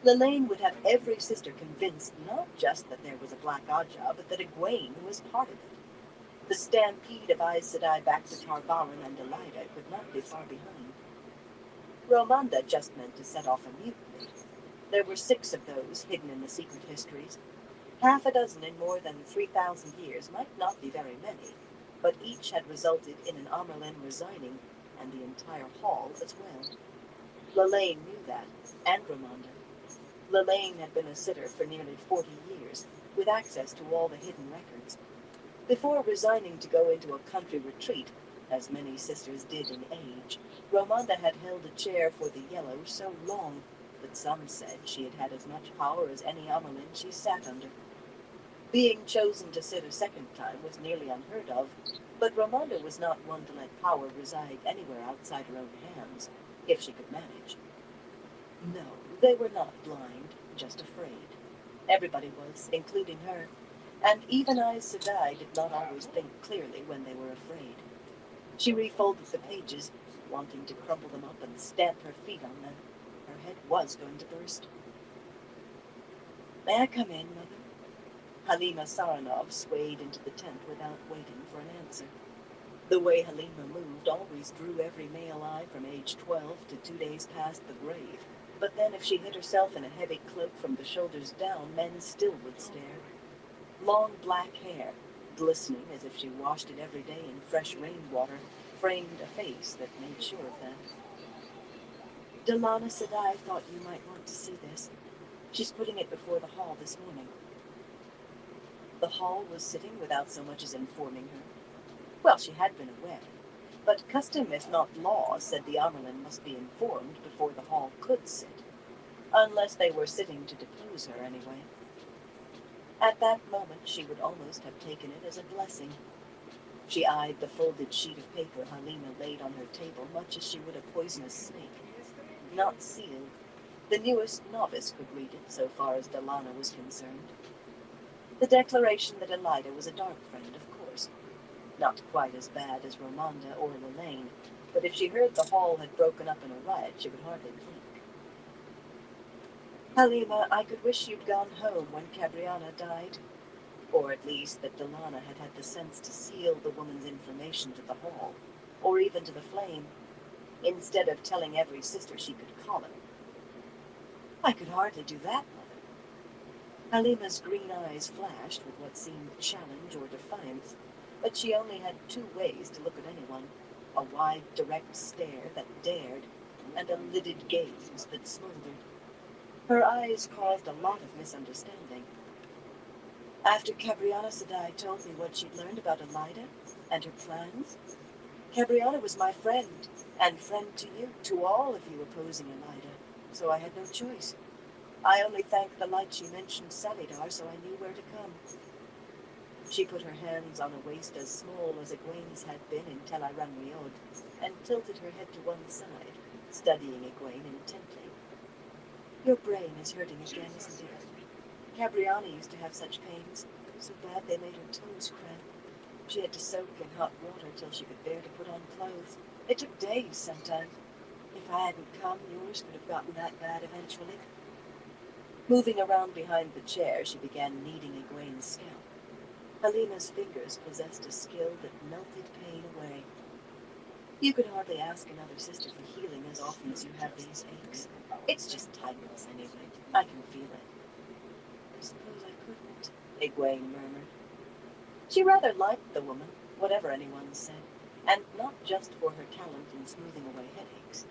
Lelaine would have every sister convinced not just that there was a Black Aja, but that Egwene was part of it. The stampede of Aes Sedai back to Tar Valon and Elaida could not be far behind. Romanda just meant to set off a mutiny. There were 6 of those hidden in the secret histories. Half a dozen in more than 3,000 years might not be very many, but each had resulted in an Amyrlin resigning, and the entire hall as well. Lelaine knew that, and Romanda. Lelaine had been a sitter for nearly 40 years, with access to all the hidden records. Before resigning to go into a country retreat, as many sisters did in age, Romanda had held a chair for the Yellow so long that some said she had had as much power as any Amyrlin she sat under. Being chosen to sit a second time was nearly unheard of, but Romanda was not one to let power reside anywhere outside her own hands, if she could manage. No, they were not blind, just afraid. Everybody was, including her, and even Aes Sedai did not always think clearly when they were afraid. She refolded the pages, wanting to crumple them up and stamp her feet on them. Her head was going to burst. "May I come in, Mother?" Halima Saranov swayed into the tent without waiting for an answer. The way Halima moved always drew every male eye from age 12 to 2 days past the grave. But then if she hid herself in a heavy cloak from the shoulders down, men still would stare. Long black hair, glistening as if she washed it every day in fresh rainwater, framed a face that made sure of that. Delana Sedai thought you might want to see this. She's putting it before the hall this morning. The hall was sitting without so much as informing her. Well, she had been aware, but custom, if not law, said the Amyrlin must be informed before the hall could sit, unless they were sitting to depose her anyway. At that moment, she would almost have taken it as a blessing. She eyed the folded sheet of paper Halima laid on her table much as she would a poisonous snake. Not sealed. The newest novice could read it, so far as Delana was concerned. The declaration that Elaida was a dark friend, of course. Not quite as bad as Romanda or Lelaine, but if she heard the hall had broken up in a riot, she would hardly blink. "Halima, I could wish you'd gone home when Cabriana died. Or at least that Delana had had the sense to seal the woman's information to the hall, or even to the flame, instead of telling every sister she could call her." "I could hardly do that, Mother." Halima's green eyes flashed with what seemed challenge or defiance, but she only had 2 ways to look at anyone: a wide, direct stare that dared, and a lidded gaze that smoldered. Her eyes caused a lot of misunderstanding. "After Cabriana Sedai told me what she'd learned about Elaida and her plans, Cabriana was my friend, and friend to you, to all of you opposing Elaida, so I had no choice. I only thanked the light she mentioned Salidar, so I knew where to come." She put her hands on a waist as small as Egwene's had been in Tel Aranriod, and tilted her head to one side, studying Egwene intently. "Your brain is hurting again, isn't it? Cabriana used to have such pains, so bad they made her toes cramp. She had to soak in hot water till she could bear to put on clothes. It took days sometimes. If I hadn't come, yours would have gotten that bad eventually." Moving around behind the chair, she began kneading Egwene's scalp. Halima's fingers possessed a skill that melted pain away. "You could hardly ask another sister for healing as often as you have these aches. It's just tightness anyway. I can feel it." "I suppose I couldn't," Egwene murmured. She rather liked the woman, whatever anyone said, and not just for her talent in smoothing away headaches.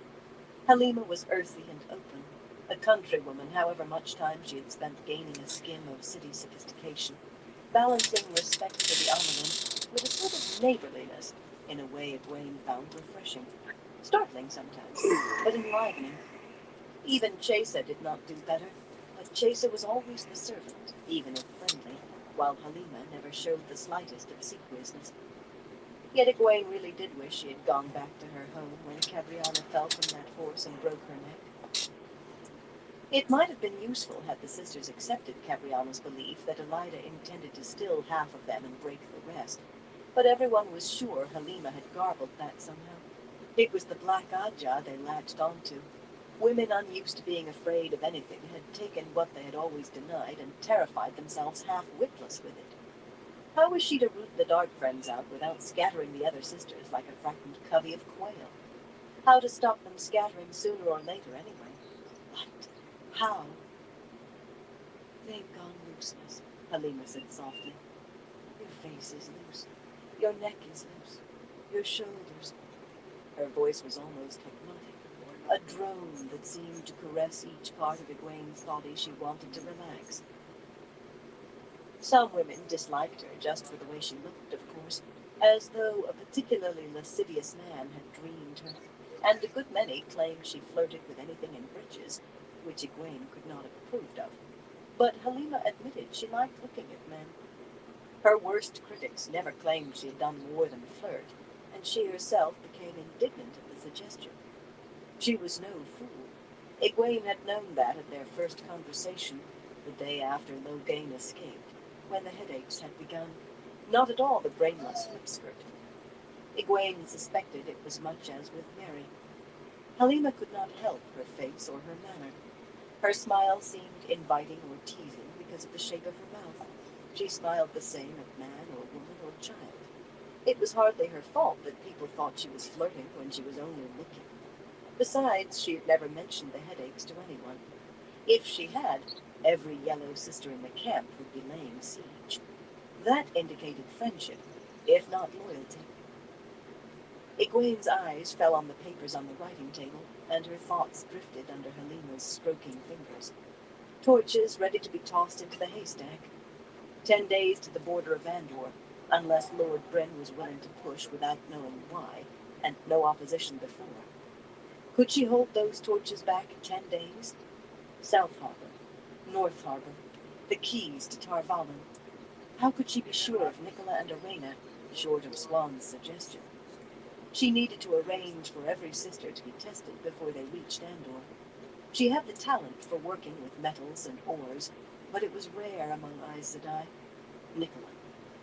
Halima was earthy and open, a countrywoman, however much time she had spent gaining a skim of city sophistication. balancing respect for the Amalan with a sort of neighborliness in a way Egwene found refreshing. Startling sometimes, but enlivening. Even Chesa did not do better, but Chesa was always the servant, even if friendly, while Halima never showed the slightest obsequiousness. Yet Egwene really did wish she had gone back to her home when Cabriana fell from that horse and broke her neck. It might have been useful had the sisters accepted Cabriana's belief that Elida intended to still half of them and break the rest, but everyone was sure Halima had garbled that somehow. It was the Black Ajah they latched onto. Women unused to being afraid of anything had taken what they had always denied and terrified themselves half-witless with it. How was she to root the Dark Friends out without scattering the other sisters like a frightened covey of quail? How to stop them scattering sooner or later anyway? What? How? They've gone looseness, Halima said softly. Your face is loose. Your neck is loose. Your shoulders. Her voice was almost hypnotic, a drone that seemed to caress each part of Egwene's body she wanted to relax. Some women disliked her just for the way she looked, of course, as though a particularly lascivious man had dreamed her, and a good many claimed she flirted with anything in breeches, which Egwene could not have approved of. But Halima admitted she liked looking at men. Her worst critics never claimed she had done more than flirt, and she herself became indignant at the suggestion. She was no fool. Egwene had known that at their first conversation, the day after Loghain escaped, when the headaches had begun. Not at all the brainless whipskirt. Egwene suspected it was much as with Mary. Halima could not help her face or her manner. Her smile seemed inviting or teasing because of the shape of her mouth. She smiled the same at man or woman or child. It was hardly her fault that people thought she was flirting when she was only looking. Besides, she had never mentioned the headaches to anyone. If she had, every yellow sister in the camp would be laying siege. That indicated friendship, if not loyalty. Egwene's eyes fell on the papers on the writing table, and her thoughts drifted under Halima's stroking fingers. Torches ready to be tossed into the haystack. 10 days to the border of Andor, unless Lord Bryn was willing to push without knowing why, and no opposition before. Could she hold those torches back 10 days? South Harbor, North Harbor, the keys to Tar Valon. How could she be sure of Nicola and Arena, short of Swan's suggestion? She needed to arrange for every sister to be tested before they reached Andor. She had the talent for working with metals and ores, but it was rare among Aes Sedai. Nicola,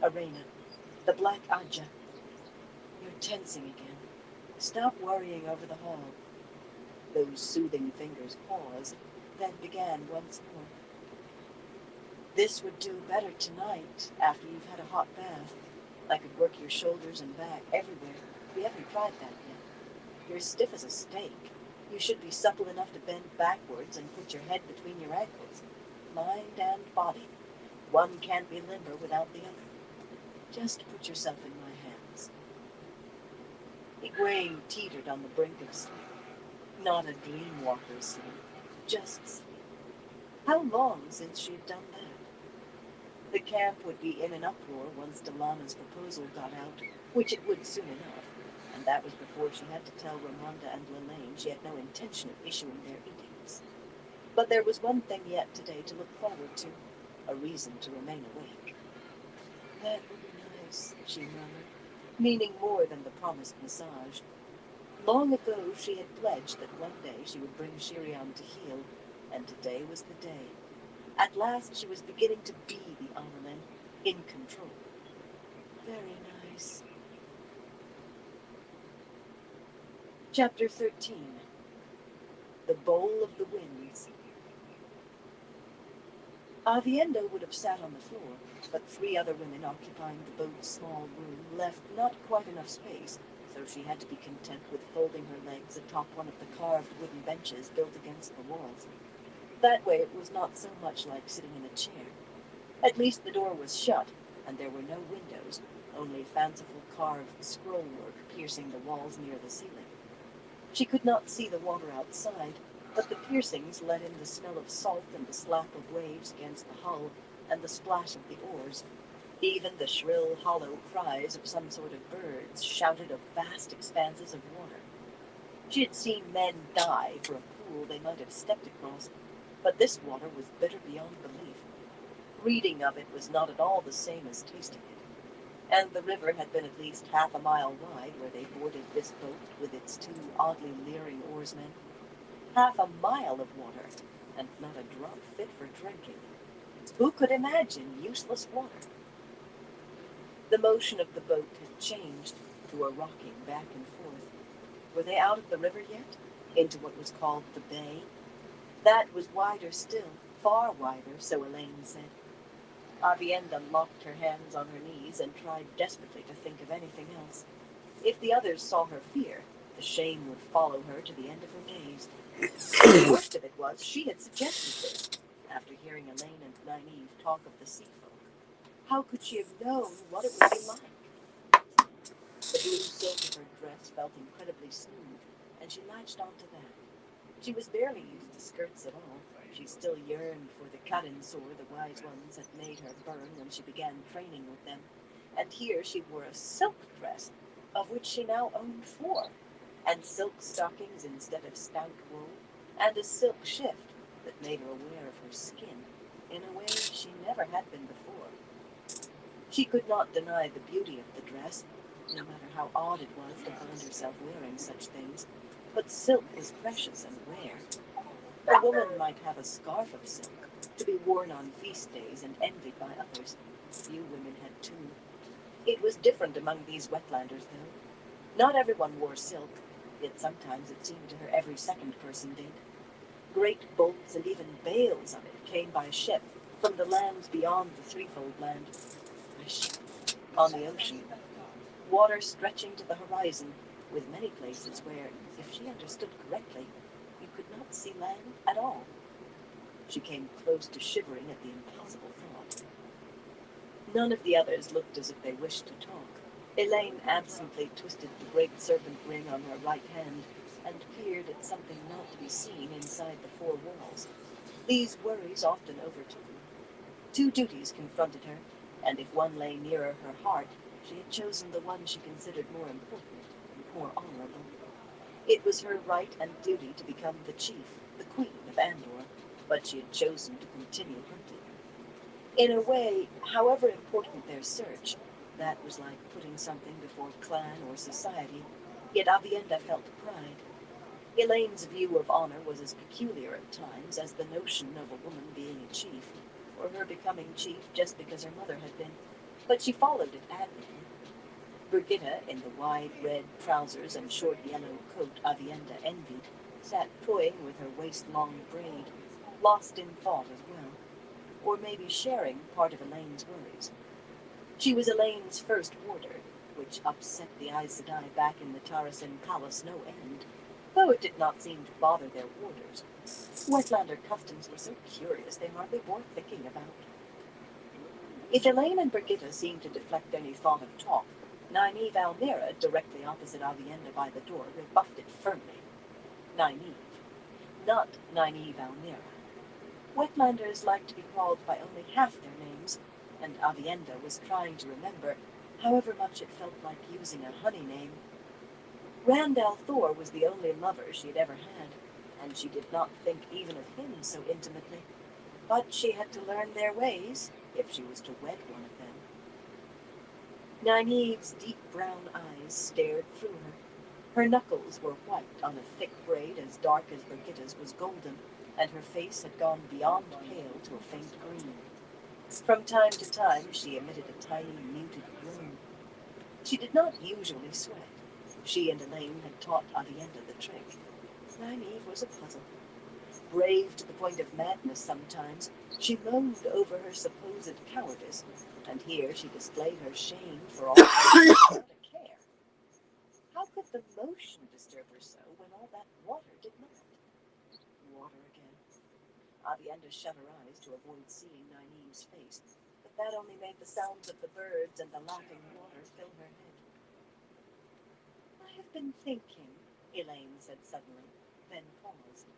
Arena, the Black Ajah. You're tensing again. Stop worrying over the hall. Those soothing fingers paused, then began once more. This would do better tonight, after you've had a hot bath. I could work your shoulders and back everywhere. We haven't tried that yet. You're stiff as a stake. You should be supple enough to bend backwards and put your head between your ankles. Mind and body. One can't be limber without the other. Just put yourself in my hands. Egwene teetered on the brink of sleep. Not a dream walker's sleep, just sleep. How long since she had done that? The camp would be in an uproar once Delana's proposal got out, which it would soon enough, and that was before she had to tell Ramonda and Lelaine she had no intention of issuing their edicts. But there was one thing yet today to look forward to, a reason to remain awake. That would be nice, she murmured, meaning more than the promised massage. Long ago she had pledged that one day she would bring Shiriam to heal, and today was the day. At last she was beginning to be the Amalan, in control. Very nice. Chapter 13. The Bowl of the Winds. Aviendha would have sat on the floor, but 3 other women occupying the boat's small room left not quite enough space, so she had to be content with folding her legs atop one of the carved wooden benches built against the walls. That way it was not so much like sitting in a chair. At least the door was shut, and there were no windows, only fanciful carved scrollwork piercing the walls near the ceiling. She could not see the water outside, but the piercings let in the smell of salt and the slap of waves against the hull and the splash of the oars. Even the shrill, hollow cries of some sort of birds shouted of vast expanses of water. She had seen men die for a pool they might have stepped across, but this water was bitter beyond belief. Reading of it was not at all the same as tasting it, and the river had been at least half a mile wide where they boarded this boat with its two oddly leering oarsmen. Half a mile of water, and not a drop fit for drinking. Who could imagine useless water? The motion of the boat had changed to a rocking back and forth. Were they out of the river yet? Into what was called the bay? That was wider still, far wider, so Elaine said. Avienda locked her hands on her knees and tried desperately to think of anything else. If the others saw her fear, the shame would follow her to the end of her days. The worst of it was, she had suggested this, after hearing Elaine and Nynaeve talk of the sea folk. How could she have known what it would be like? The blue silk of her dress felt incredibly smooth, and she latched onto that. She was barely used to skirts at all. She still yearned for the cut-and-sword the wise ones had made her burn when she began training with them. And here she wore a silk dress, of which she now owned 4, and silk stockings instead of stout wool, and a silk shift that made her aware of her skin in a way she never had been before. She could not deny the beauty of the dress, no matter how odd it was to find herself wearing such things, but silk was precious and rare. A woman might have a scarf of silk, to be worn on feast days and envied by others. Few women had 2. It was different among these wetlanders, though. Not everyone wore silk, yet sometimes it seemed to her every second person did. Great bolts and even bales of it came by ship from the lands beyond the threefold land. By ship, on the ocean, water stretching to the horizon, with many places where, if she understood correctly, you could not see land at all. She came close to shivering at the impossible thought. None of the others looked as if they wished to talk. Elaine absently twisted the great serpent ring on her right hand and peered at something not to be seen inside the 4 walls. These worries often overtook her. 2 duties confronted her, and if one lay nearer her heart, she had chosen the one she considered more important and more honorable. It was her right and duty to become the chief, the queen of Andor, but she had chosen to continue hunting. In a way, however important their search, that was like putting something before clan or society, yet Avienda felt pride. Elaine's view of honor was as peculiar at times as the notion of a woman being a chief, or her becoming chief just because her mother had been, but she followed it admirably. Brigitta, in the wide red trousers and short yellow coat Avienda envied, sat toying with her waist-long braid, lost in thought as well, or maybe sharing part of Elaine's worries. She was Elaine's first warder, which upset the Aes Sedai back in the Tarasin Palace no end, though it did not seem to bother their warders. Wetlander customs were so curious they hardly bore thinking about. If Elaine and Brigitta seemed to deflect any thought of talk, Nynaeve Almira, directly opposite Avienda by the door, rebuffed it firmly. Nynaeve, not Nynaeve Almira. Wetlanders like to be called by only half their names, and Avienda was trying to remember, however much it felt like using a honey name. Rand al'Thor was the only lover she had ever had, and she did not think even of him so intimately. But she had to learn their ways if she was to wed one of them. Nynaeve's deep brown eyes stared through her. Her knuckles were white on a thick braid as dark as Brigitta's was golden, and her face had gone beyond pale to a faint green. From time to time she emitted a tiny, muted groan. She did not usually sweat. She and Elaine had taught Avienda the trick. Nynaeve was a puzzle. Brave to the point of madness sometimes, she moaned over her supposed cowardice, and here she displayed her shame for all without a care. How could the motion disturb her so when all that water did not? Water again. Avienda shut her eyes to avoid seeing Nynaeve's face, but that only made the sounds of the birds and the lapping water fill her head. I have been thinking, Elaine said suddenly, then paused.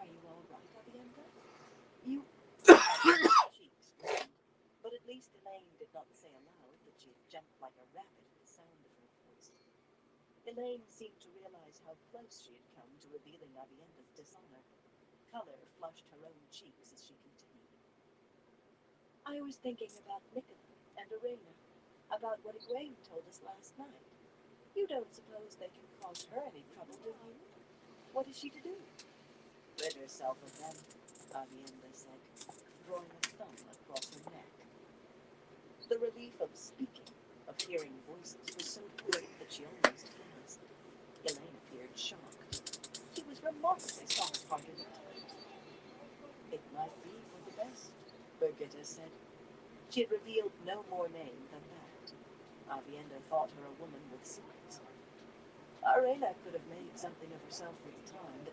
Are you all right, Avienda? You cheeks reddened, but at least Elaine Elaine did not say aloud that she had jumped like a rabbit at the sound of her voice. Elaine seemed to realize how close she had come to revealing Avienda's dishonor. Color flushed her own cheeks as she continued. I was thinking about Nicola and Arena, about what Egwene told us last night. You don't suppose they can cause her any trouble, do you? What is she to do? Rid herself of them, Avienda said, drawing a thumb across her neck. The relief of speaking, of hearing voices, was so great that she almost gasped. Elaine appeared shocked. She was remarkably soft-hearted at times. It might be for the best, Birgitta said. She had revealed no more name than that. Avienda thought her a woman with secrets. Arena could have made something of herself with time, but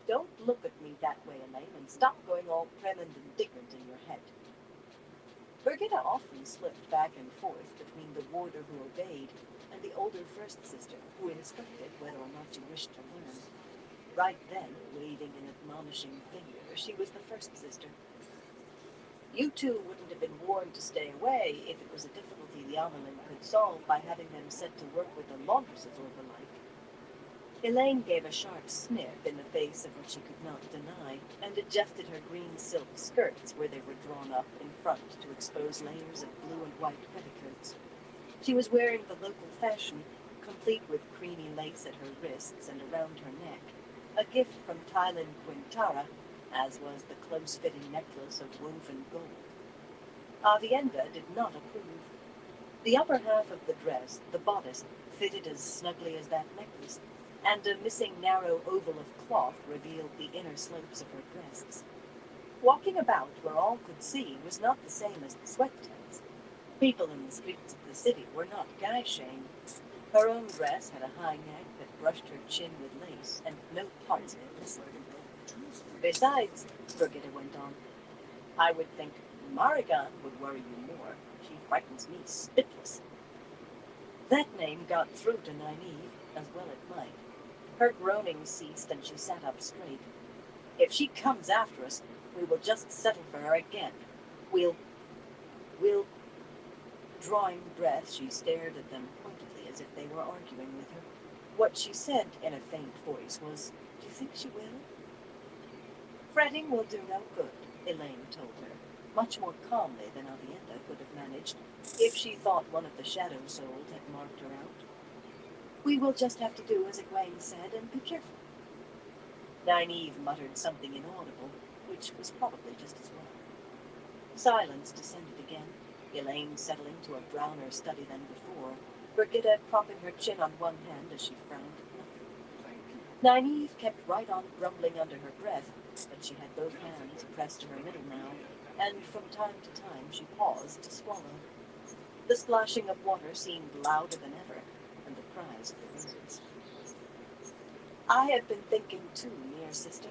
don't look at me that way, Elaine, and stop going all prim and indignant in your head. Birgitta often slipped back and forth between the warder who obeyed and the older first sister who instructed whether or not she wished to learn. Right then, waving an admonishing finger, she was the first sister. You two wouldn't have been warned to stay away if it was a difficulty the Amelin could solve by having them set to work with the laundresses or the like. Elaine gave a sharp sniff in the face of what she could not deny, and adjusted her green silk skirts where they were drawn up in front to expose layers of blue and white petticoats. She was wearing the local fashion, complete with creamy lace at her wrists and around her neck, a gift from Tylin Quintara, as was the close-fitting necklace of woven gold. Avienda did not approve. The upper half of the dress, the bodice, fitted as snugly as that necklace, and a missing narrow oval of cloth revealed the inner slopes of her breasts. Walking about where all could see was not the same as the sweat tents. People in the streets of the city were not guy-shame. Her own dress had a high neck that brushed her chin with lace, and no parts of it listened. Besides, Birgitta went on, I would think Marigan would worry you more. She frightens me spitless. That name got through to Nynaeve, as well it might. Her groaning ceased, and she sat up straight. If she comes after us, we will just settle for her again. We'll... Drawing breath, she stared at them pointedly as if they were arguing with her. What she said in a faint voice was, Do you think she will? Fretting will do no good, Elaine told her, much more calmly than Avienda could have managed, if she thought one of the Shadow Souls had marked her out. We will just have to do as Egwene said and be careful. Nynaeve muttered something inaudible, which was probably just as well. Silence descended again, Elaine settling to a browner study than before, Birgitta propping her chin on one hand as she frowned at nothing. Nynaeve kept right on grumbling under her breath, but she had both hands pressed to her middle now, and from time to time she paused to swallow. The splashing of water seemed louder than ever, and the cries of the lizards. I have been thinking too, dear sister.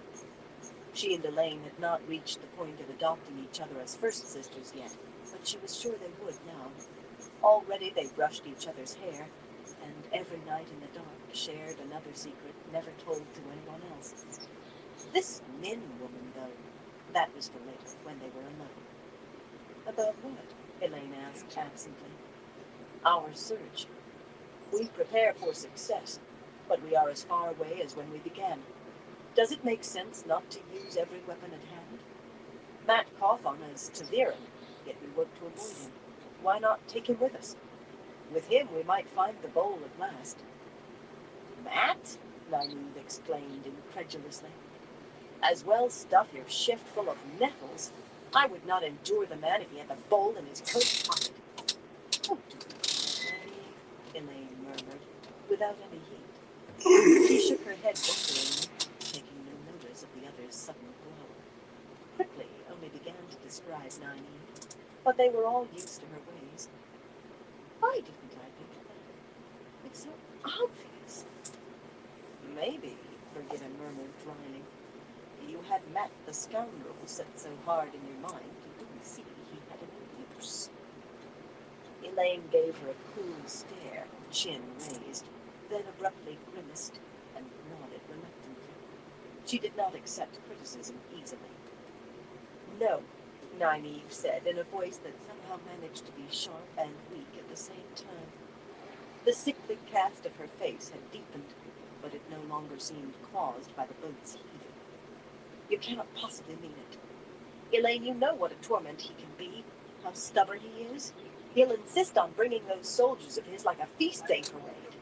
She and Elaine had not reached the point of adopting each other as first sisters yet, but she was sure they would now. Already they brushed each other's hair, and every night in the dark shared another secret never told to anyone else. This Min woman, though, that was for later, when they were alone. About what? Elaine asked absently. Our search. We prepare for success, but we are as far away as when we began. Does it make sense not to use every weapon at hand? Mat Cawthon is Ta'Veren, yet we work to avoid him. Why not take him with us? With him we might find the bowl at last. Mat? Nynaeve exclaimed incredulously. As well stuff your shift full of nettles. I would not endure the man if he had the bowl in his coat pocket. Oh, do be quiet, Nynaeve, Elaine murmured, without any heat. She shook her head wonderingly, taking no notice of the other's sudden glow. Quickly only began to describe Nynaeve, but they were all used to her ways. Why didn't I think of that? It's so obvious. Maybe, Birgitta murmured dryly. You had met the scoundrel set so hard in your mind you didn't see he had any use. Elaine gave her a cool stare, chin raised, then abruptly grimaced and nodded reluctantly. She did not accept criticism easily. No, Nynaeve said in a voice that somehow managed to be sharp and weak at the same time. The sickly cast of her face had deepened, but it no longer seemed caused by the boat's heaving. You cannot possibly mean it. Elaine, you know what a torment he can be, how stubborn he is. He'll insist on bringing those soldiers of his like a feast day parade.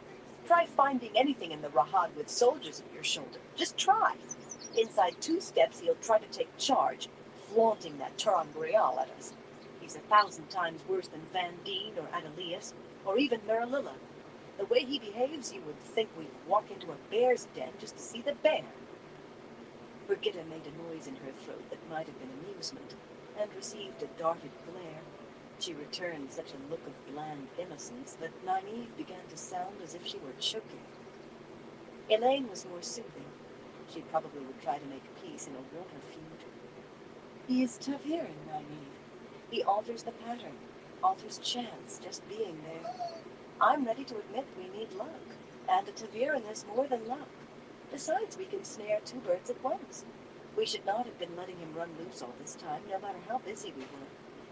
Try finding anything in the Rahad with soldiers at your shoulder. Just try. Inside 2 steps, he'll try to take charge, flaunting that ter'angreal at us. He's 1,000 times worse than Vandene or Adelius, or even Marililla. The way he behaves, you would think we'd walk into a bear's den just to see the bear. Brigitta made a noise in her throat that might have been amusement, and received a darted glare. She returned such a look of bland innocence that Nynaeve began to sound as if she were choking. Elaine was more soothing. She probably would try to make peace in a water feud. He is Taviran, Nynaeve. He alters the pattern, alters chance, just being there. I'm ready to admit we need luck, and a Taviran is more than luck. Besides, we can snare 2 birds at once. We should not have been letting him run loose all this time, no matter how busy we were.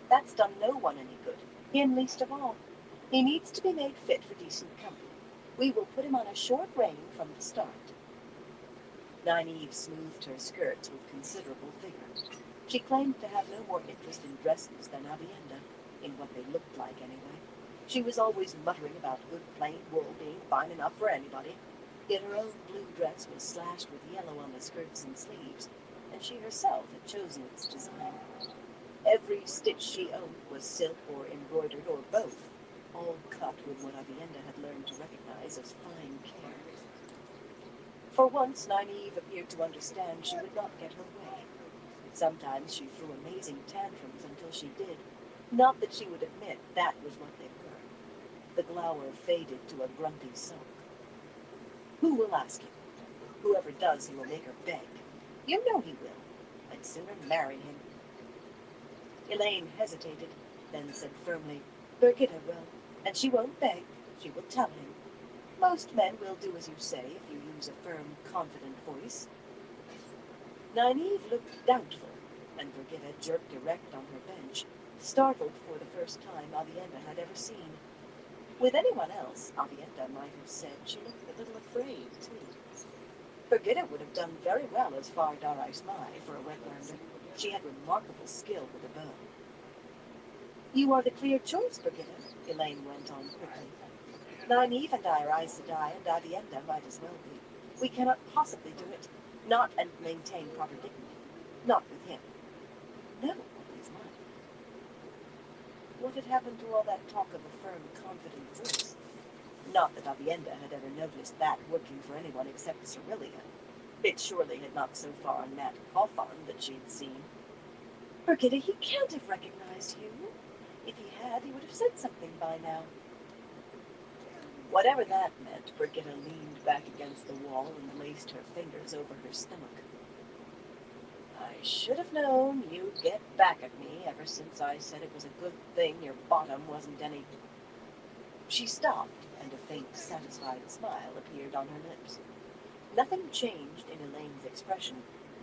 That's done no one any good, him least of all. He needs to be made fit for decent company. We will put him on a short rein from the start. Nynaeve smoothed her skirts with considerable vigor. She claimed to have no more interest in dresses than Aviendha, in what they looked like anyway. She was always muttering about good plain wool being fine enough for anybody. Yet her own blue dress was slashed with yellow on the skirts and sleeves, and she herself had chosen its design. Every stitch she owned was silk or embroidered or both, all cut with what Aviendha had learned to recognize as fine care. For once, Nynaeve appeared to understand she would not get her way. Sometimes she threw amazing tantrums until she did. Not that she would admit that was what they were. The glower faded to a grumpy sulk. Who will ask him? Whoever does, he will make her beg. You know he will. I'd sooner marry him. Elaine hesitated, then said firmly, Brigitta will, and she won't beg. She will tell him. Most men will do as you say if you use a firm, confident voice. Nynaeve looked doubtful, and Brigitta jerked erect on her bench, startled for the first time Aviendha had ever seen. With anyone else, Aviendha might have said she looked a little afraid, too. Brigitta would have done very well as Far Dar Ismai for a wetlander. She had remarkable skill with a bow. You are the clear choice, Brigitta, Elaine went on quickly. Nynaeve and I are Aes Sedai, and Aviendha might as well be. We cannot possibly do it, not and maintain proper dignity. Not with him. No, he's mine. What had happened to all that talk of a firm, confident voice? Not that Aviendha had ever noticed that working for anyone except Cerelia. It surely had not so far on Mat Cawthon that she had seen. Brigitta, he can't have recognized you. If he had, he would have said something by now. Whatever that meant, Brigitta leaned back against the wall and laced her fingers over her stomach. I should have known you'd get back at me ever since I said it was a good thing your bottom wasn't any... She stopped, and a faint, satisfied smile appeared on her lips. Nothing changed in Elaine's expression,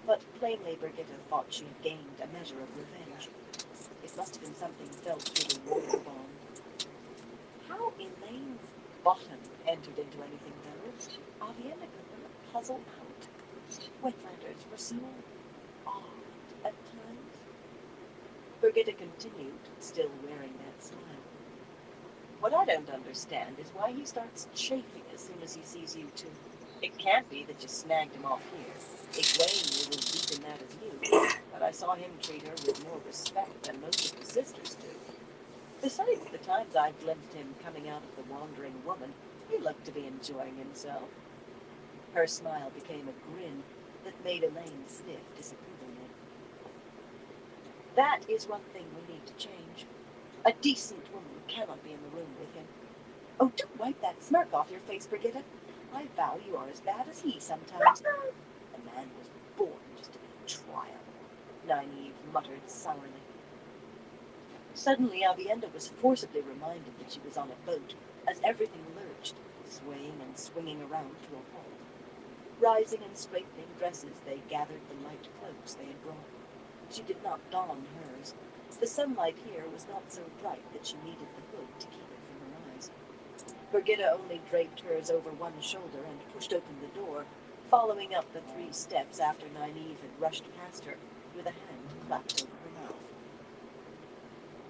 but plainly Brigitta thought she had gained a measure of revenge. It must have been something felt through the royal bond. How Elaine's bottom entered into anything, though, Aviendha could not puzzle out. Wetlanders were so odd at times. Brigitta continued, still wearing that smile. What I don't understand is why he starts chafing as soon as he sees you two. It can't be that you snagged him off here. Egwene was as deep in that as you, but I saw him treat her with more respect than most of the sisters do. Besides the times I've glimpsed him coming out of the Wandering Woman, he looked to be enjoying himself. Her smile became a grin that made Elaine sniff disapprovingly. That is one thing we need to change. A decent woman cannot be in the room with him. Oh, do wipe that smirk off your face, Brigitta. I vow you are as bad as he sometimes. The man was born just to be trial, Nynaeve muttered sourly. Suddenly, Aviendha was forcibly reminded that she was on a boat, as everything lurched, swaying and swinging around to a halt. Rising and straightening dresses, they gathered the light cloaks they had brought. She did not don hers. The sunlight here was not so bright that she needed the hood to keep it from her eyes. Brigitta only draped hers over one shoulder and pushed open the door, following up the 3 steps after Nynaeve had rushed past her, with a hand clapped over her mouth.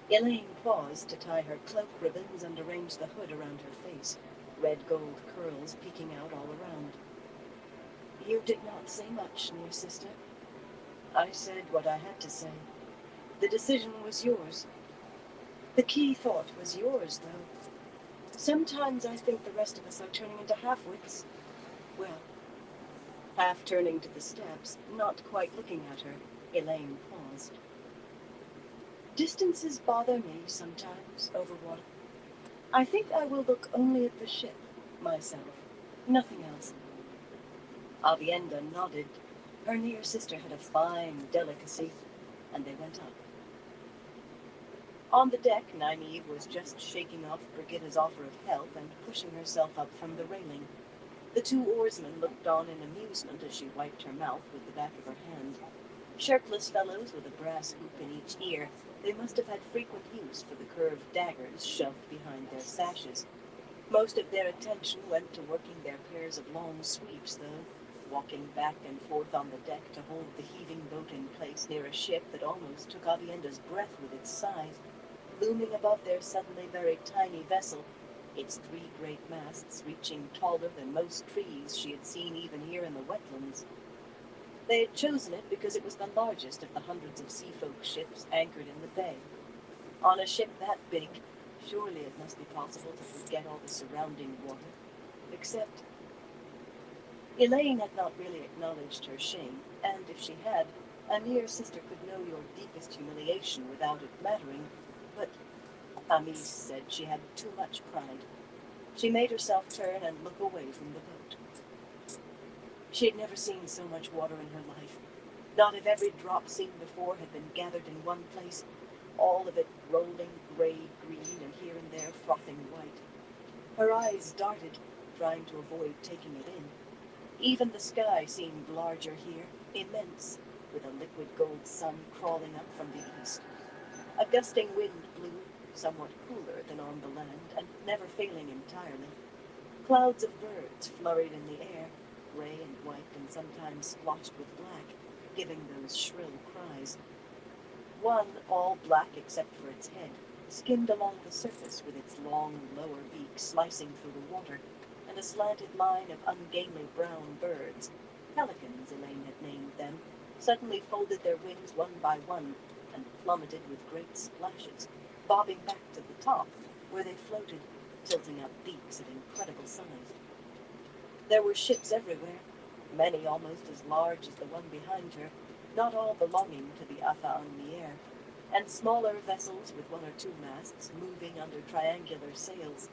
Elaine paused to tie her cloak ribbons and arrange the hood around her face, red gold curls peeking out all around. You did not say much, dear sister. I said what I had to say. The decision was yours. The key thought was yours, though. Sometimes I think the rest of us are turning into half-wits. Well, half turning to the steps, not quite looking at her, Elaine paused. Distances bother me sometimes over water. I think I will look only at the ship, myself, nothing else. Avienda nodded. Her near sister had a fine delicacy, and they went up. On the deck, Nynaeve was just shaking off Brigitta's offer of help and pushing herself up from the railing. The 2 oarsmen looked on in amusement as she wiped her mouth with the back of her hand. Shirtless fellows with a brass hoop in each ear, they must have had frequent use for the curved daggers shoved behind their sashes. Most of their attention went to working their pairs of long sweeps, though, walking back and forth on the deck to hold the heaving boat in place near a ship that almost took Avienda's breath with its size. Looming above their suddenly very tiny vessel, its 3 great masts reaching taller than most trees she had seen even here in the wetlands. They had chosen it because it was the largest of the hundreds of seafolk ships anchored in the bay. On a ship that big, surely it must be possible to forget all the surrounding water. Except Elaine had not really acknowledged her shame, and if she had, a near sister could know your deepest humiliation without it mattering. But Amis said she had too much pride. She made herself turn and look away from the boat. She had never seen so much water in her life. Not if every drop seen before had been gathered in one place, all of it rolling gray-green and here and there frothing white. Her eyes darted, trying to avoid taking it in. Even the sky seemed larger here, immense, with a liquid gold sun crawling up from the east. A gusting wind blew, somewhat cooler than on the land, and never failing entirely. Clouds of birds flurried in the air, gray and white and sometimes splotched with black, giving those shrill cries. One, all black except for its head, skimmed along the surface with its long lower beak slicing through the water, and a slanted line of ungainly brown birds, pelicans Elaine had named them, suddenly folded their wings one by one and plummeted with great splashes, bobbing back to the top, where they floated, tilting up beaks of incredible size. There were ships everywhere, many almost as large as the one behind her, not all belonging to the Atha Anmier, and smaller vessels with 1 or 2 masts moving under triangular sails.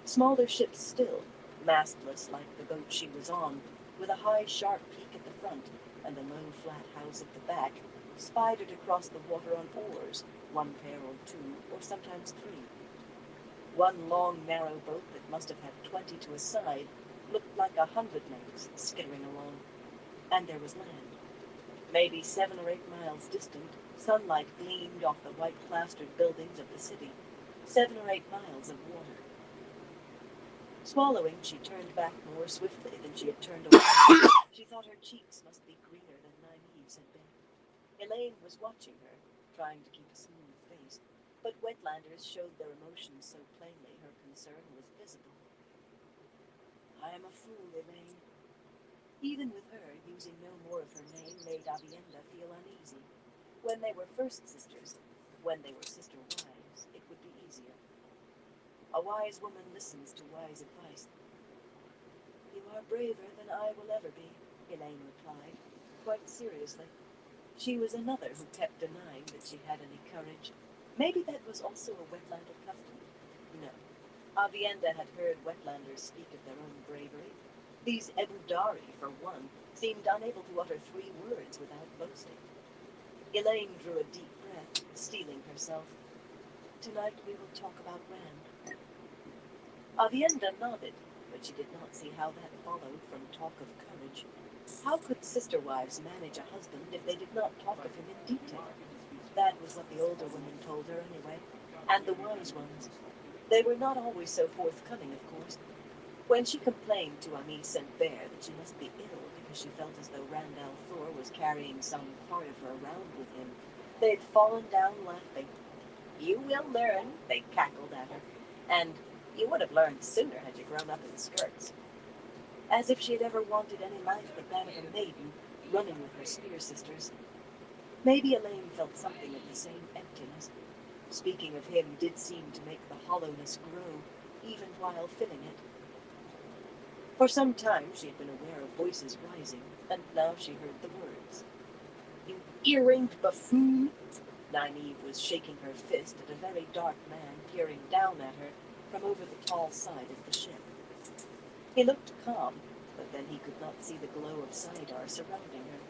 Smaller ships still, mastless like the boat she was on, with a high sharp peak at the front and a low flat house at the back, spidered across the water on oars, 1 pair or 2, or sometimes 3. One long narrow boat that must have had 20 to a side looked like 100 legs skittering along. And there was land. Maybe 7 or 8 miles distant, sunlight gleamed off the white plastered buildings of the city. 7 or 8 miles of water. Swallowing, she turned back more swiftly than she had turned away. She thought her cheeks must be greener than Nynaeve's had been. Elaine was watching her, trying to keep a smooth face, but Wetlanders showed their emotions so plainly her concern was visible. I am a fool, Elaine. Even with her, using no more of her name made Avienda feel uneasy. When they were first sisters, when they were sister wives, it would be easier. A wise woman listens to wise advice. You are braver than I will ever be, Elaine replied, quite seriously. She was another who kept denying that she had any courage. Maybe that was also a Wetlander custom. No. Avienda had heard Wetlanders speak of their own bravery. These Ebudari, for one, seemed unable to utter 3 words without boasting. Elaine drew a deep breath, steeling herself. Tonight we will talk about Rand. Avienda nodded, but she did not see how that followed from talk of courage. How could sister wives manage a husband if they did not talk of him in detail? That was what the older women told her anyway, and the wise ones. They were not always so forthcoming, of course. When she complained to Ami St. Bear that she must be ill because she felt as though Randall Thor was carrying some part of her around with him, they'd fallen down laughing. You will learn, they cackled at her, and you would have learned sooner had you grown up in skirts. As if she had ever wanted any life but that of a maiden, running with her spear sisters. Maybe Elaine felt something of the same emptiness. Speaking of him did seem to make the hollowness grow, even while filling it. For some time she had been aware of voices rising, and now she heard the words. You earringed buffoon! Nynaeve was shaking her fist at a very dark man peering down at her from over the tall side of the ship. He looked calm, but then he could not see the glow of Saidar surrounding her.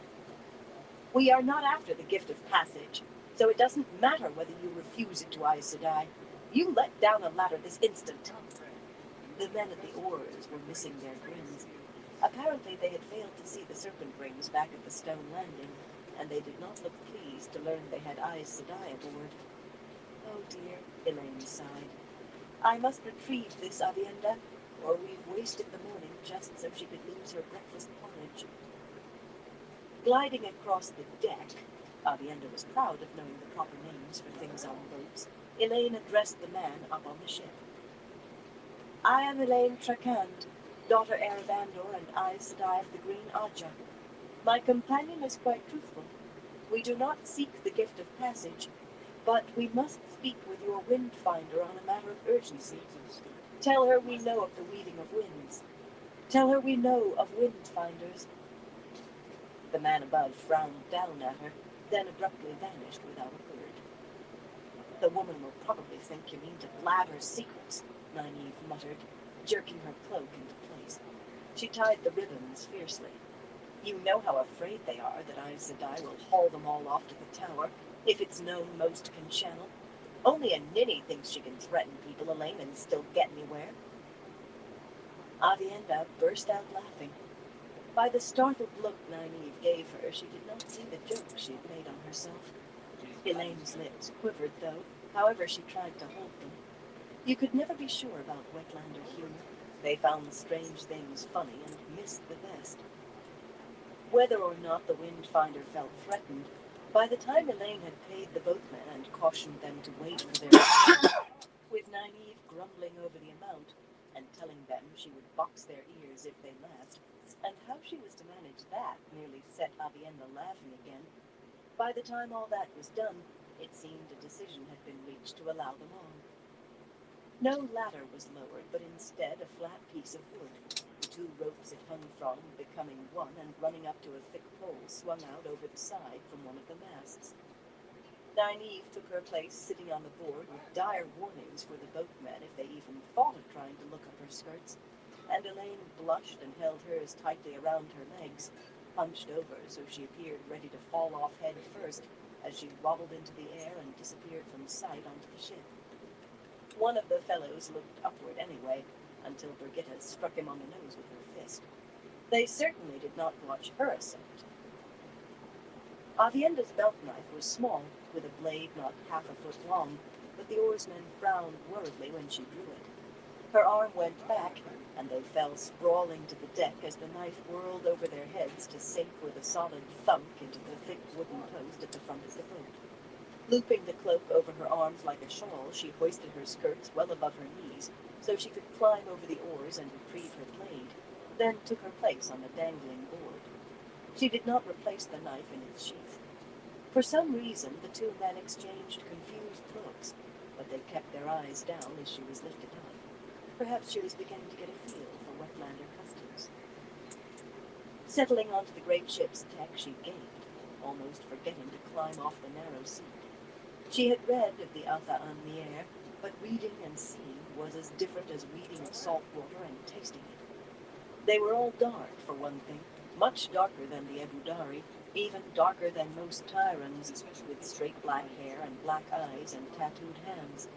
We are not after the gift of passage, so it doesn't matter whether you refuse it to Aes Sedai. You let down a ladder this instant. The men at the oars were missing their grins. Apparently they had failed to see the serpent rings back at the stone landing, and they did not look pleased to learn they had Aes Sedai aboard. Oh dear, Elaine sighed. I must retrieve this Avienda, or we've wasted the morning just so she could lose her breakfast porridge. Gliding across the deck, Avienda was proud of knowing the proper names for things on boats, Elaine addressed the man up on the ship. I am Elaine Trakand, daughter Erebandor and Aes Sedai of the Green Aja. My companion is quite truthful. We do not seek the gift of passage, but we must speak with your wind finder on a matter of urgency. Tell her we know of the weaving of winds. Tell her we know of wind finders. The man above frowned down at her, then abruptly vanished without a word. The woman will probably think you mean to blab her secrets, Nynaeve muttered, jerking her cloak into place. She tied the ribbons fiercely. You know how afraid they are that Aes Sedai will haul them all off to the tower, if it's known most can channel. Only a ninny thinks she can threaten people, Elaine, and still get anywhere. Avienda burst out laughing. By the startled look Nynaeve gave her, she did not see the joke she had made on herself. Elaine's lips quivered, though, however she tried to hold them. You could never be sure about Wetlander humor. They found strange things funny and missed the best. Whether or not the Windfinder felt threatened, by the time Elaine had paid the boatmen and cautioned them to wait for their return, with Nynaeve grumbling over the amount and telling them she would box their ears if they left, and how she was to manage that merely set Avienda laughing again. By the time all that was done, it seemed a decision had been reached to allow them on. No ladder was lowered, but instead a flat piece of wood, the two ropes it hung from becoming one and running up to a thick pole swung out over the side from one of the masts. Nynaeve took her place sitting on the board with dire warnings for the boatmen if they even thought of trying to look up her skirts, and Elaine blushed and held hers tightly around her legs, hunched over so she appeared ready to fall off head first as she wobbled into the air and disappeared from sight onto the ship. One of the fellows looked upward anyway, until Brigitta struck him on the nose with her fist. They certainly did not watch her ascent. Avienda's belt knife was small, with a blade not half a foot long, but the oarsmen frowned worriedly when she drew it. Her arm went back, and they fell sprawling to the deck as the knife whirled over their heads to sink with a solid thunk into the thick wooden post at the front of the boat. Looping the cloak over her arms like a shawl, she hoisted her skirts well above her knees so she could climb over the oars and retrieve her blade, then took her place on the dangling board. She did not replace the knife in its sheath. For some reason, the two men exchanged confused looks, but they kept their eyes down as she was lifted up. Perhaps she was beginning to get a feel for Wetlander customs. Settling onto the great ship's deck, she gaped, almost forgetting to climb off the narrow seat. She had read of the Alta en Mier, but reading and seeing was as different as reading of salt water and tasting it. They were all dark, for one thing, much darker than the Ebudari, even darker than most Tyrans, with straight black hair and black eyes and tattooed hands.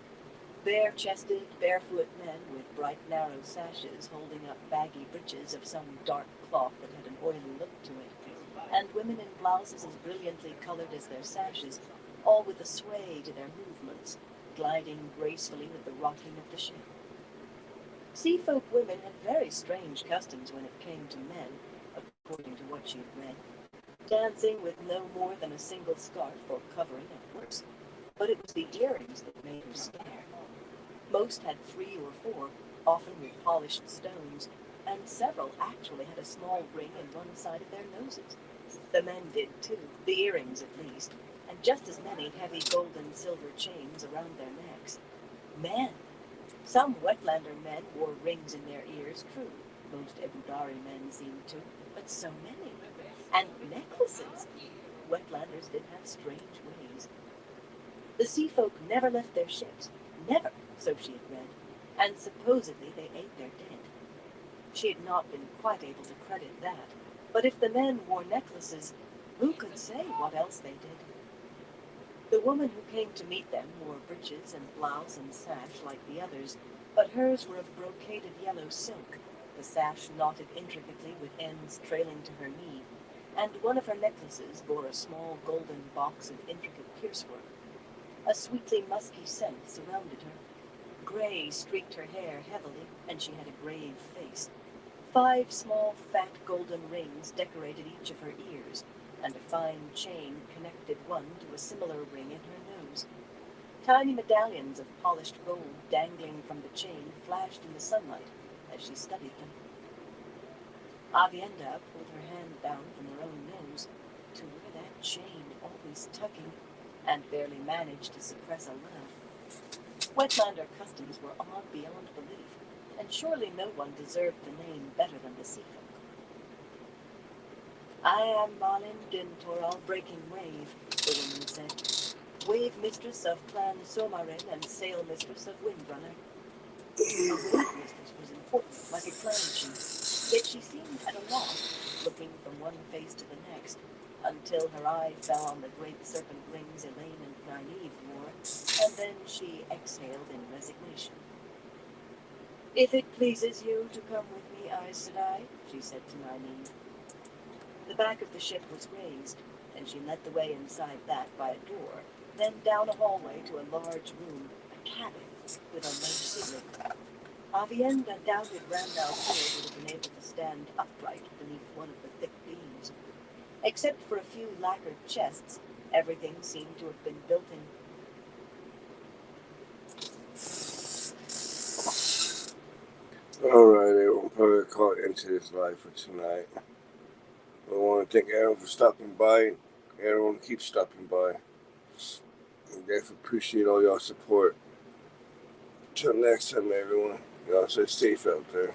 Bare-chested, barefoot men with bright narrow sashes holding up baggy breeches of some dark cloth that had an oily look to it, and women in blouses as brilliantly colored as their sashes, all with a sway to their movements, gliding gracefully with the rocking of the ship. Sea folk women had very strange customs when it came to men, according to what she had read. Dancing with no more than a single scarf or covering at worst, but it was the earrings that made her stare. Most had 3 or 4, often with polished stones, and several actually had a small ring in one side of their noses. The men did too, the earrings at least, and just as many heavy gold and silver chains around their necks. Men! Some Wetlander men wore rings in their ears, true. Most Ebudari men seemed to, but so many. And necklaces! Wetlanders did have strange ways. The sea folk never left their ships. Never, so she had read. And supposedly they ate their dead. She had not been quite able to credit that. But if the men wore necklaces, who could say what else they did? The woman who came to meet them wore breeches and blouse and sash like the others, but hers were of brocaded yellow silk, the sash knotted intricately with ends trailing to her knee, and one of her necklaces bore a small golden box of intricate piercework. A sweetly musky scent surrounded her. Gray streaked her hair heavily, and she had a grave face. 5 small, fat golden rings decorated each of her ears, and a fine chain connected one to a similar ring in her nose. Tiny medallions of polished gold dangling from the chain flashed in the sunlight as she studied them. Avienda pulled her hand down from her own nose to where that chain always tugging, and barely managed to suppress a laugh. Wetlander customs were odd beyond belief, and surely no one deserved the name better than the sea folk. I am Malin Dintoral Breaking Wave, the woman said. Wave mistress of Clan Somarin and sail mistress of Windrunner. A wave mistress was important, like a clan chief, yet she seemed at a loss, looking from one face to the next, until her eye fell on the great serpent rings Elaine and Nynaeve wore, and then she exhaled in resignation. If it pleases you to come with me, Aes Sedai, she said to Nynaeve. The back of the ship was raised, and she led the way inside that by a door, then down a hallway to a large room, a cabin, with a low ceiling. Avienda doubted Randall Hill would have been able to stand upright beneath one of the thick beams. Except for a few lacquered chests, everything seemed to have been built in. All right, everyone. Probably call it Into This Life for tonight. I want to thank everyone for stopping by. Everyone keep stopping by. I definitely appreciate all y'all support. Till next time, everyone. Y'all stay safe out there.